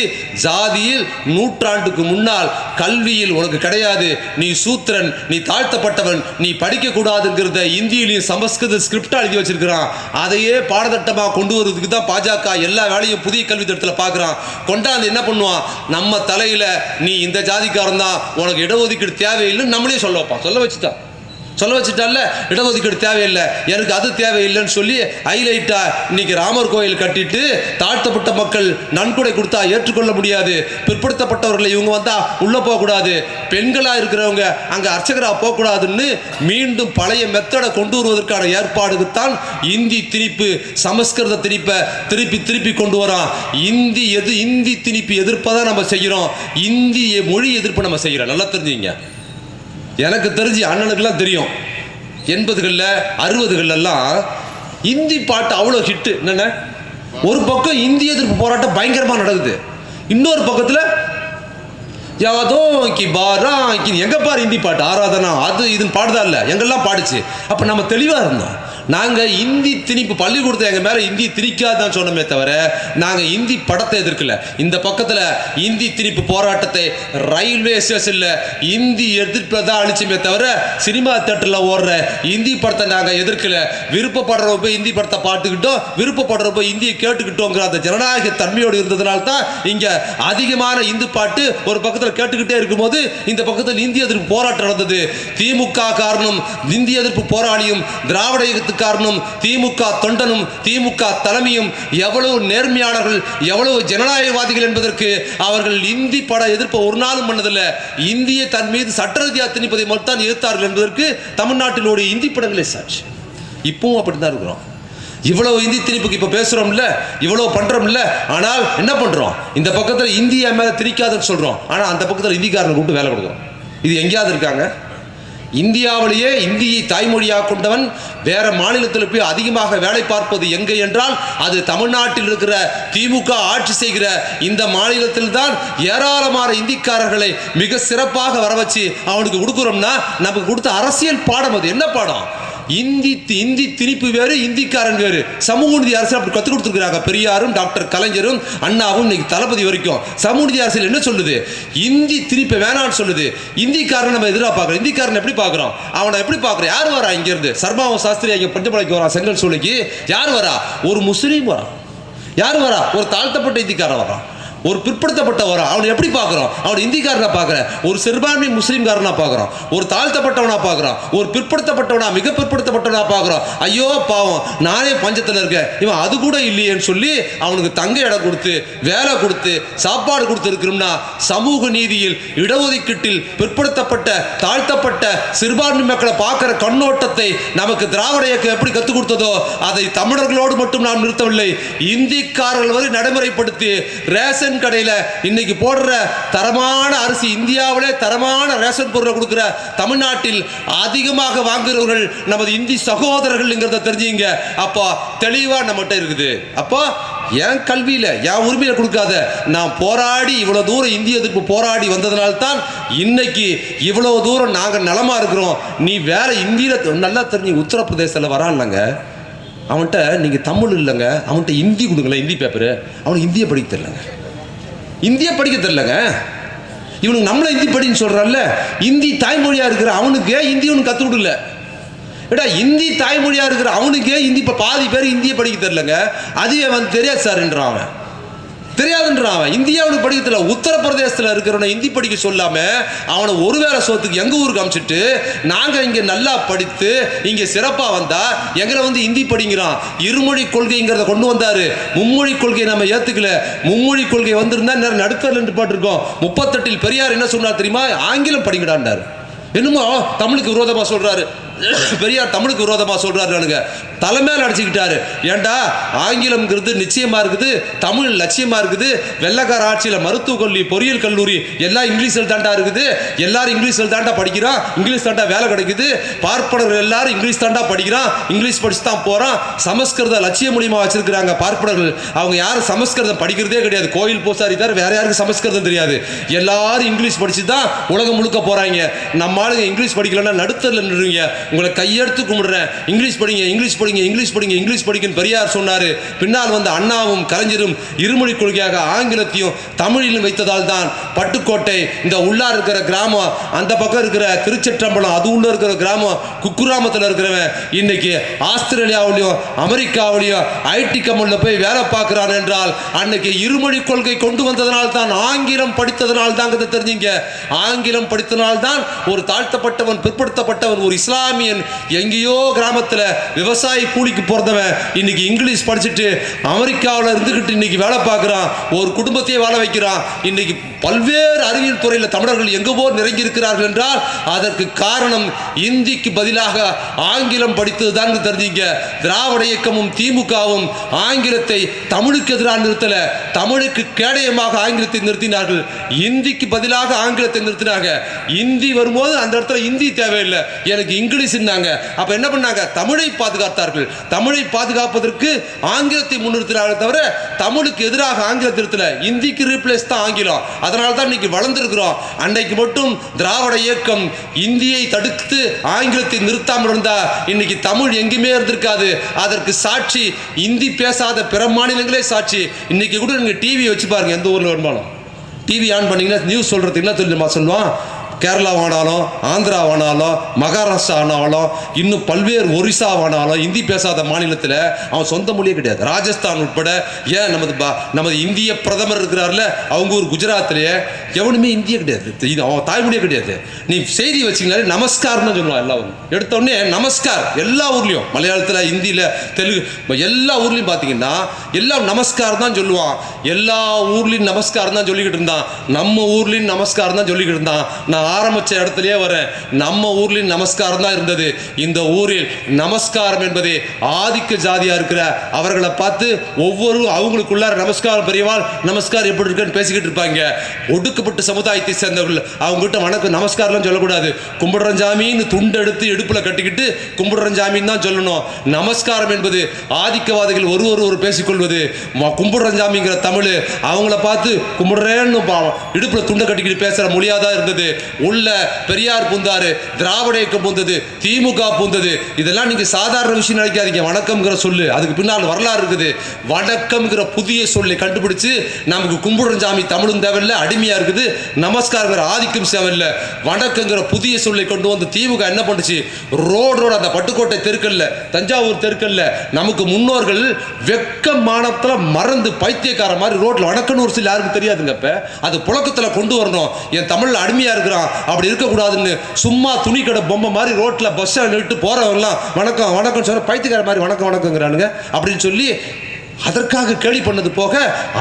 ஜாதியில் நூற்றாண்டுக்கு முன்னால் கல்வியில் உனக்கு கிடையாது, நீ சூத்திரன், நீ தாழ்த்தப்பட்டவன், நீ படிக்க கூடாதுங்கிறத இந்தியிலையும் சமஸ்கிருத ஸ்கிரிப்டா எழுதி வச்சிருக்கிறான். அதையே பாடத்திட்டமாக கொண்டு வருவதுக்கு தான் பாஜக எல்லா வேலையும் புதிய கல்வி திட்டத்தில் பார்க்குறான். கொண்டாந்து என்ன பண்ணுவான், நம்ம தலையில நீ இந்த ஜாதிக்காரன் தான், உனக்கு இடஒதுக்கீடு தேவையில்லைன்னு நம்மளே சொல்ல வைப்பான். சொல்ல வச்சுட்டால இடஒதுக்கீடு தேவையில்லை, எனக்கு அது தேவையில்லைன்னு சொல்லி ஹைலைட்டா இன்னைக்கு ராமர் கோயில் கட்டிட்டு தாழ்த்தப்பட்ட மக்கள் நன்கொடை கொடுத்தா ஏற்றுக்கொள்ள முடியாது, பிற்படுத்தப்பட்டவர்களை இவங்க வந்தா உள்ள போகக்கூடாது, பெண்களா இருக்கிறவங்க அங்க அர்ச்சகரா போகக்கூடாதுன்னு மீண்டும் பழைய மெத்தடை கொண்டு வருவதற்கான ஏற்பாடுக்குத்தான் இந்தி திணிப்பு, சமஸ்கிருத திணிப்பை திருப்பி கொண்டு வரான். இந்தி திணிப்பு எதிர்ப்பதான் நம்ம செய்யறோம், இந்தி மொழி எதிர்ப்பு நம்ம செய்யறோம். நல்லா தெரிஞ்சுங்க. எனக்கு தெரிஞ்சு அண்ணனுக்கெல்லாம் தெரியும், 80களில் 60களெல்லாம் இந்தி பாட்டு அவ்வளோ ஹிட்டு. என்னென்ன, ஒரு பக்கம் இந்திய எதிர்ப்பு போராட்டம் பயங்கரமாக நடக்குது, இன்னொரு பக்கத்தில் யாதோ எங்க பாரு இந்தி பாட்டு ஆராதனா அது இதுன்னு பாடுதா இல்லை, எங்கெல்லாம் பாடுச்சு. அப்போ நம்ம தெளிவாக இருந்தோம். நாங்கள் இந்தி திணிப்பு பள்ளிக்கூடத்தை எங்கள் மேலே இந்தி திணிக்காதான் சொன்னோமே தவிர நாங்கள் இந்தி படத்தை எதிர்க்கல. இந்த பக்கத்தில் இந்தி திணிப்பு போராட்டத்தை ரயில்வே ஸ்டேஷனில் இந்தி எதிர்ப்பில் தான் அழிச்சுமே தவிர சினிமா தேட்டரில் ஓடுற இந்தி படத்தை நாங்கள் எதிர்க்கல. விருப்பப்படுறவங்க போய் இந்தி படத்தை பார்த்துக்கிட்டோம், விருப்பப்படுறவங்க போய் இந்தியை கேட்டுக்கிட்டோங்கிற அந்த ஜனநாயக தன்மையோடு இருந்ததுனால தான் இங்கே அதிகமான இந்து பாட்டு ஒரு பக்கத்தில் கேட்டுக்கிட்டே இருக்கும்போது இந்த பக்கத்தில் இந்திய எதிர்ப்பு போராட்டம் நடந்தது. திமுக காரணம், இந்திய எதிர்ப்பு போராளியும், திராவிட இயக்கத்துக்கு காரணம் திமுக தொண்டனும் திமுக தலைமையும் எவ்வளவு நேர்மையாளர்கள், எவ்வளவு ஜனநாயகவாதிகள் என்பதற்கு அவர்கள் இந்தி பட எதிர்ப்பு ஒரு நாளும் பண்ணதில்லை. இந்திய தன் மீது சட்ட ரீதியாக திணிப்பதை மட்டும் எதிர்த்தார்கள் என்பதற்கு தமிழ்நாட்டினுடைய இந்தி படங்களே சாட்சி. இப்பவும் அப்படித்தான் இருக்கிறோம். இவ்வளவு இந்தி திணிப்புக்கு இப்ப பேசுறோம்ல, இவ்வளவு பண்றோம்ல, ஆனால் என்ன பண்றோம், இந்த பக்கத்தில் இந்தியா மேல திணிக்காதுன்னு சொல்றோம், ஆனா அந்த பக்கத்தில் இந்திக்காரனை கூப்பிட்டு வேலை கொடுக்குறோம். இது எங்கேயாவது இருக்காங்க? இந்தியாவிலேயே இந்தியை தாய்மொழியாக கொண்டவன் வேற மாநிலத்தில் போய் அதிகமாக வேலை பார்ப்பது எங்கே என்றால் அது தமிழ்நாட்டில் இருக்கிற திமுக ஆட்சி செய்கிற இந்த மாநிலத்தில் தான் ஏராளமான இந்திக்காரர்களை மிக சிறப்பாக வர வச்சு அவனுக்கு கொடுக்குறோம்னா நமக்கு கொடுத்த அரசியல் பாடம். அது என்ன பாடம்? இந்தி திணிப்பு வேறு, இந்திக்காரன் வேறு. சமூக நீதி அரசியல் அப்படி கற்றுக் கொடுத்துருக்காங்க. பெரியாரும் டாக்டர் கலைஞரும் அண்ணாவும் இன்னைக்கு தளபதி வரைக்கும் சமூக நீதி அரசியல் என்ன சொல்லுது? இந்தி திணிப்பை வேணான்னு சொல்லுது. இந்திக்காரன் நம்ம எதிராக பார்க்குறோம். இந்திக்காரன் எப்படி பார்க்குறோம்? அவனை எப்படி பார்க்குறோம்? யார் வரா இங்கிருந்து? சர்மாவ சாஸ்திரி அங்கே பஞ்சமலைக்கு வரா, செங்கல் சூளைக்கு யார் வரா? ஒரு முஸ்லீம் வரா. யார் வரா? ஒரு தாழ்த்தப்பட்ட இந்திக்காரன் வரான், ஒரு பிற்படுத்தப்பட்ட வரான். அவனை எப்படி பார்க்குறோம்? அவன் இந்திக்காரனா பார்க்குறேன், ஒரு சிறுபான்மை முஸ்லீம்காரனா பார்க்குறோம், ஒரு தாழ்த்தப்பட்டவனா பார்க்குறோம், ஒரு பிற்படுத்தப்பட்டவனா, மிக பிற்படுத்தப்பட்டவனா பார்க்குறோம். ஐயோ பாவம், நானே பஞ்சத்தில் இருக்கேன், இவன் அது கூட இல்லையேன்னு சொல்லி அவனுக்கு தங்க இடம் கொடுத்து வேலை கொடுத்து சாப்பாடு கொடுத்து இருக்கிறோம்னா சமூக நீதியில், இடஒதுக்கீட்டில் பிற்படுத்தப்பட்ட தாழ்த்தப்பட்ட சிறுபான்மை மக்களை பார்க்குற கண்ணோட்டத்தை நமக்கு திராவிட இயக்கம் எப்படி கற்றுக் கொடுத்ததோ அதை தமிழர்களோடு மட்டும் நாம் நிறுத்தவில்லை, இந்திக்காரர்கள் வரை நடைமுறைப்படுத்தி ரேஷன் கடையில இன்னைக்கு போடுற தரமான அரிசி, இந்தியாவிலே தரமான ரேஷன் பொருளை கொடுக்கிற தமிழ்நாட்டில் அதிகமாக வாங்குறவர்கள் நமது இந்தி சகோதரர்கள்ங்கிறத தெரிஞ்சுங்க. அப்போ தெளிவா நம்மகிட்ட இருக்குது. அப்போ என் கல்வியில என் உரிமையில கொடுக்காத, நான் போராடி இவ்வளவு தூரம் இந்திய எதிர்ப்பு போராடி வந்ததுனால்தான் இன்னைக்கு இவ்வளவு தூரம் நாங்க நலமா இருக்கிறோம். நீ வேற இந்தியில நல்லா தெரிஞ்சு உத்தரப்பிரதேசத்தில் வரான்லங்க, அவன்கிட்ட நீங்க தமிழ் இல்லைங்க, அவன்கிட்ட ஹிந்தி கொடுங்களேன், ஹிந்தி பேப்பரு, அவனுக்கு இந்திய படிக்க தெரியலங்க, இந்திய படிக்க தெரியலங்க. இவனுக்கு நம்மள ஹிந்தி படின்னு சொல்றான்ல, இந்தி தாய்மொழியா இருக்கிற அவனுக்கு ஹிந்தி ஒன்று கற்றுக் கொடுக்கல. ஏடா இந்தி தாய்மொழியா இருக்கிற அவனுக்கே ஹிந்தி இப்போ பாதி பேர் இந்திய படிக்க தெரியலங்க. அதுவே வந்து தெரியாது சார்ன்றான், அவன் தெரியாதுன்றான். அவன் இந்தியாவுக்கு படிக்க தெரியல. உத்தரப்பிரதேசத்தில் இருக்கிறவனை ஹிந்தி படிக்க சொல்லாம அவனை ஒருவேளை சோத்துக்கு எங்க ஊருக்கு அமிச்சிட்டு நாங்க இங்க நல்லா படித்து இங்க சிறப்பா வந்தா எங்களை வந்து ஹிந்தி படிங்கிறான். இருமொழி கொள்கைங்கிறத கொண்டு வந்தாரு. மும்மொழி கொள்கையை நம்ம ஏத்துக்கல. மும்மொழி கொள்கை வந்திருந்தா நேரம் நடுத்தரில் நின்று பாட்டுருக்கோம். 38 பெரியார் என்ன சொன்னார் தெரியுமா? ஆங்கிலம் படிங்கடாண்டாரு. என்னமோ தமிழுக்கு விரோதமா சொல்றாரு. பெரியார் தமிழுக்கு விரோதமாக சொல்றாருங்க, தலைமையில் அடிச்சுக்கிட்டாரு. ஏண்டா ஆங்கிலம்ங்கிறது நிச்சயமா இருக்குது, தமிழ் லட்சியமா இருக்குது, வெள்ளக்கார ஆட்சியில் மருத்துவக் கல்லூரி பொறியியல் கல்லூரி எல்லாம் இங்கிலீஷில் தாண்டா இருக்குது, எல்லாரும் இங்கிலீஷில் தாண்டா படிக்கிறான், இங்கிலீஷ் தாண்டா வேலை கிடைக்குது, பார்ப்பனர்கள் எல்லாரும் இங்கிலீஷ் தாண்டா படிக்கிறான், இங்கிலீஷ் படிச்சு தான் போறான், சமஸ்கிருத லட்சிய மூலியமா வச்சிருக்கிறாங்க பார்ப்பனர்கள். அவங்க யாரும் சமஸ்கிருதம் படிக்கிறதே கிடையாது, கோயில் பூசாரி தவிர வேற யாருக்கு சமஸ்கிருதம் தெரியாது, எல்லாரும் இங்கிலீஷ் படிச்சு தான் உலகம் முழுக்க போறாங்க. நம்ம ஆளுங்க இங்கிலீஷ் படிக்கலன்னா நடுத்தரில் நின்றுங்க, உங்களை கையெடுத்து கும்பிடுறேன், இங்கிலீஷ் படிங்க, இங்கிலீஷ் படிங்க, இங்கிலீஷ் படிங்க, இங்கிலீஷ் படிக்கன்னு பெரியார் சொன்னாரு. பின்னால் வந்து அண்ணாவும் கலைஞரும் இருமொழி கொள்கையாக ஆங்கிலத்தையும் தமிழிலும் வைத்ததால் தான் பட்டுக்கோட்டை, இந்த உள்ளா இருக்கிற கிராமம், அந்த பக்கம் இருக்கிற திருச்சிற்றம்பலம், அது உள்ள இருக்கிற கிராமம், குக்கிராமத்தில் இருக்கிறவன் இன்னைக்கு ஆஸ்திரேலியாவிலையும் அமெரிக்காவிலையும் ஐடி கம்பெனியில் போய் வேலை பார்க்கிறான் என்றால் அன்னைக்கு இருமொழி கொள்கை கொண்டு வந்ததனால் தான், ஆங்கிலம் படித்ததனால் தான் தெரிஞ்சுங்க. ஆங்கிலம் படித்ததனால் தான் ஒரு தாழ்த்தப்பட்டவன், பிற்படுத்தப்பட்டவன், ஒரு இஸ்லாமியன் எங்கேயோ கிராமத்தில் விவசாயி கூலிக்கு போறதவன் இன்னைக்கு இங்கிலீஷ் படிச்சுட்டு அமெரிக்காவில் இருந்துகிட்டு இன்னைக்கு வேலை பார்க்கிறான், ஒரு குடும்பத்தையே வாழ வைக்கிறான். இன்னைக்கு பல்வேறு அறிவியல் துறையில் தமிழர்கள் எங்கோ நிறைஞ்சி இருக்கிறார்கள் என்றால் அதற்கு காரணம் இந்திக்கு பதிலாக ஆங்கிலம் படித்ததுதான் தெரிஞ்சுங்க. திராவிட இயக்கமும் திமுகவும் ஆங்கிலத்தை தமிழுக்கு எதிராக நிறுத்தல, தமிழுக்கு கேடயமாக ஆங்கிலத்தை நிறுத்தினார்கள், இந்திக்கு பதிலாக ஆங்கிலத்தை நிறுத்தினாங்க. இந்தி வரும்போது அந்த இடத்துல இந்தி தேவையில்லை, எனக்கு இங்கிலீஷ் இருந்தாங்க. அப்ப என்ன பண்ணாங்க, தமிழை பாதுகாத்தார்கள். தமிழை பாதுகாப்பதற்கு ஆங்கிலத்தை முன்னிறுத்தினார்கள் தவிர தமிழுக்கு எதிராக ஆங்கிலத்தை நிறுத்தல, இந்திக்கு ரீப்ளேஸ் தான் ஆங்கிலம். அதனால தான் இன்னைக்கு வளர்ந்திருக்கிறோம். அன்னைக்கு மட்டும் திராவிட இயக்கம் இந்தியை தடுத்து ஆங்கிலத்தை நிறுத்தாமல் இருந்தா இன்னைக்கு தமிழ் எங்குமே இருந்திருக்காது. அதற்கு சாட்சி இந்தி பேசாத பிற மாநிலங்களே சாட்சி. இன்னைக்கு கூட நீங்க டிவி வச்சு பாருங்க, எந்த ஊர்ல வருமானம் டிவி ஆன் பண்ணீங்கன்னா நியூஸ் சொல்றதுக்கு என்ன தெரியுமா சொல்லுவான், கேரளாவானாலும் ஆந்திராவானாலும் மகாராஷ்டிரா ஆனாலும் இன்னும் பல்வேறு ஒரிசாவானாலும் இந்தி பேசாத மாநிலத்தில் அவன் சொந்த மொழியே கிடையாது. ராஜஸ்தான் உட்பட, ஏன் நமது இந்திய பிரதமர் இருக்கிறார்ல, அவங்க ஊர் குஜராத்லேயே எவனுமே இந்திய கிடையாது, அவன் தாய்மொழியே கிடையாது. நீ செய்தி வச்சிங்கனாலே நமஸ்கார்னு சொல்லுவான். எல்லாம் எடுத்தோடனே நமஸ்கார், எல்லா ஊர்லேயும் மலையாளத்தில், ஹிந்தியில், தெலுங்கு, எல்லா ஊர்லேயும் பார்த்தீங்கன்னா எல்லாம் நமஸ்கார் தான் சொல்லுவான். எல்லா ஊர்லேயும் நமஸ்கார் தான் சொல்லிக்கிட்டு இருந்தான், நம்ம ஊர்லேயும் நமஸ்கார் தான் சொல்லிக்கிட்டு இருந்தான். நான் ஆரம்பிச்ச இடத்துலயே வரேன், நம்ம ஊர்லயும் நமஸ்காரம் தான் இருந்தது. இந்த ஊரில் நமஸ்காரம் என்பது ஆதிக்க ஜாதியா இருக்கிற அவர்களை பார்த்து ஒவ்வொரு அவங்களுக்குள்ளார நமஸ்காரம் பெரியவாள் நமஸ்காரம் எப்படி இருக்குன்னு பேசிக்கிட்டு இருப்பாங்க. ஒடுக்கப்பட்ட சமுதாயத்தை சேர்ந்தவர்கள் அவங்க கிட்ட வணக்கம் நமஸ்காரம் சொல்லக்கூடாது, கும்பிடுறஞ்சாமின்னு துண்டு எடுத்து இடுப்புல கட்டிக்கிட்டு கும்பிடுறஞ்சாமின்னு தான் சொல்லணும். நமஸ்காரம் என்பது ஆதிக்கவாதிகள் ஒரு பேசிக்கொள்வது. கும்பிடுறஞ்சாமிங்கிற தமிழ் அவங்கள பார்த்து கும்பிடுறேன்னு இடுப்புல துண்டை கட்டிக்கிட்டு பேசுற மொழியாதான் இருந்தது. உள்ள பெரியார் பூந்தாரு, திராவிட இயக்கம் பூந்தது, திமுக பூந்தது. இதெல்லாம் நீங்க சாதாரண விஷயம் நினைக்காதீங்க. வணக்கம்ங்கிற சொல்லு அதுக்கு பின்னால் வரலாறு இருக்குது. வணக்கம்ங்கிற புதிய சொல்லி கண்டுபிடிச்சு நமக்கு கும்பிடுறஞ்சாமி தமிழும் தேவையில்லை, அடிமையா இருக்குது. நமஸ்காரங்கிற ஆதிக்கம் தேவையில்லை, வணக்கங்கிற புதிய சொல்லி கொண்டு வந்து திமுக என்ன பண்ணுச்சு, ரோடோட அந்த பட்டுக்கோட்டை தெருக்கல்ல, தஞ்சாவூர் தெருக்கல்ல நமக்கு முன்னோர்கள் வெக்க மானத்துல மறந்து பைத்தியக்கார மாதிரி ரோட்ல வணக்கம்னு ஒரு சில யாருக்கும் தெரியாதுங்க. இப்ப அது புழக்கத்துல கொண்டு வரணும். என் தமிழ்ல அடிமையா இருக்கிறான், அப்படி இருக்கக்கூடாதுன்னு சும்மா துணி கடை பொம்மை மாதிரி ரோட்ல பஸ் நிறுத்து போறவங்கலாம் வணக்கம் வணக்கம் சொல்ற பைத்தியக்கார மாதிரி வணக்கம் வணக்கங்கிறானுங்க அப்படின்னு சொல்லி அதற்காக கேலி பண்ணது போக,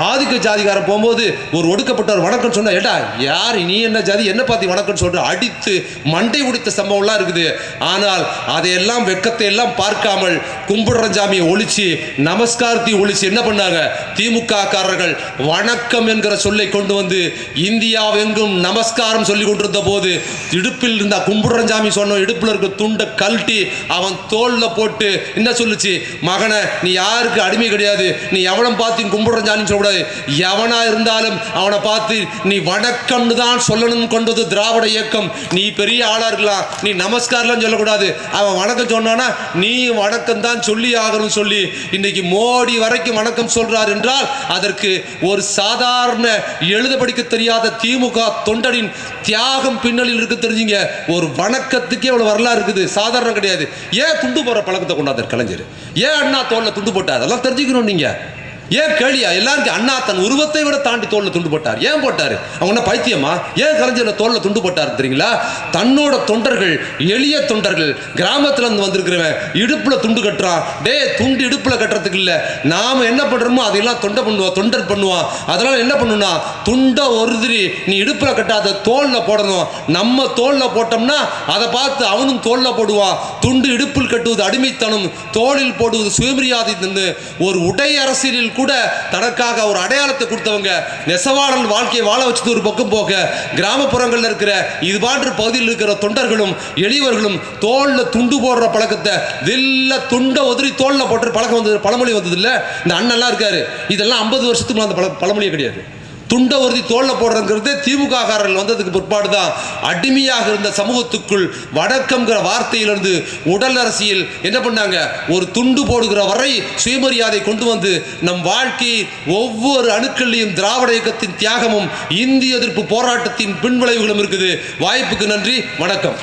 ஆதிக்க ஜாதிகார போகும்போது ஒரு ஒடுக்கப்பட்டவர் வணக்கம் சொன்னா, ஏடா யார் நீ என்ன ஜாதி என்ன பார்த்து வணக்கம் சொல்ற, அடித்து மண்டை உடித்த சம்பவம்லாம் இருக்குது. ஆனால் அதையெல்லாம் வெக்கத்தை எல்லாம் பார்க்காமல் கும்பிடுறஞ்சாமியை ஒழிச்சு நமஸ்காரத்தை ஒழிச்சு என்ன பண்ணாங்க, திமுக காரர்கள் வணக்கம் என்கிற சொல்லை கொண்டு வந்து இந்தியாவெங்கும் நமஸ்காரம் சொல்லி கொண்டிருந்த போது இடுப்பில் இருந்த கும்பிடுறஞ்சாமி சொன்ன இடுப்பில் இருக்க துண்டை கழட்டி அவன் தோல்ல போட்டு என்ன சொல்லுச்சு, மகனை நீ யாருக்கு அடிமை கிடையாது, நீ எவனும் பார்த்து கும்பிடுறான்னு சொல்லக்கூடாது, எவனா இருந்தாலும் அவனை பார்த்து நீ வணக்கம்னு தான் சொல்லணும் கொண்டது திராவிட இயக்கம். நீ பெரிய ஆளா இருக்கலாம், நீ நமஸ்காரம் சொல்லக்கூடாது, அவன் வணக்கம் சொன்னானா நீ வணக்கம் தான் சொல்லி ஆகணும் சொல்லி இன்னைக்கு மோடி வரைக்கும் வணக்கம் சொல்றார் என்றால் அதற்கு ஒரு சாதாரண எழுத படிக்க தெரியாத திமுக தொண்டனின் தியாகம் பின்னணியில் இருக்கு தெரிஞ்சுங்க. ஒரு வணக்கத்துக்கே அவ்வளவு வரலாறு இருக்குது, சாதாரணம் கிடையாது. ஏன் துண்டு போற பழக்கத்தை கொண்டாந்தார் கலைஞர், ஏன் அண்ணா தோல்ல துண்டு போட்டார், அதெல்லாம் தெரிஞ்சுக்கணும். நீங்க ஏன் கேளியா எல்லாருக்கும் அண்ணா தன் உருவத்தை விட தாண்டி தோல்ல துண்டு போட்டார். ஏன் போட்டாரு? அவங்க பைத்தியமா? ஏன் கலைஞர் தோல்ல துண்டு போட்டார் தெரியுங்களா? தன்னோட தொண்டர்கள், எளிய தொண்டர்கள், கிராமத்துல இருந்து வந்திருக்கிறவன் இடுப்புல துண்டு கட்டுறான். டே, துண்டு இடுப்புல கட்டுறதுக்கு இல்ல, நாம என்ன பண்றோமோ அதெல்லாம் தொண்டர் பண்ணுவான். அதனால என்ன பண்ணுனா, துண்டை ஒருதிரி நீ இடுப்புல கட்டாத தோல்ல போடணும். நம்ம தோல்ல போட்டோம்னா அதை பார்த்து அவனும் தோல்ல போடுவான். துண்டு இடுப்பில் கட்டுவது அடிமைத்தனம், தோளில் போடுவது சுயமரியாதை. ஒரு உடை அரசியலில் கூட தனக்காக ஒரு அடையாளத்தை கொடுத்தவங்க நெசவாளர் வாழ்க்கையை வாழ வச்சது ஒரு பக்கம் போக, கிராமப்புறங்களில் இருக்கிற இது போன்ற பகுதியில் இருக்கிற தொண்டர்களும் எளியவர்களும் தோல்ல துண்டு போடுற பழக்கத்தை, வெள்ள துண்டை உதறி தோல்ல போட்டு பழக்கம் வந்தது, பழமொழி வந்தது இல்ல. இந்த அண்ணெல்லாம் இருக்காரு, இதெல்லாம் 50 வருஷத்துக்கு அந்த பழமொழியே கிடையாது. துண்டை ஒருத்தி தோல்ல போடுறதுங்கிறது திமுக காரர்கள் வந்ததுக்கு பிற்பாடு தான். அடிமையாக இருந்த சமூகத்துக்குள் வடக்கம்ங்கிற வார்த்தையிலிருந்து உடல் அரசியல் என்ன பண்ணாங்க, ஒரு துண்டு போடுகிற வரை சுயமரியாதை கொண்டு வந்து நம் வாழ்க்கையை ஒவ்வொரு அணுக்கள்லையும் திராவிட இயக்கத்தின் தியாகமும் இந்திய எதிர்ப்பு போராட்டத்தின் பின்விளைவுகளும் இருக்குது. வாய்ப்புக்கு நன்றி, வணக்கம்.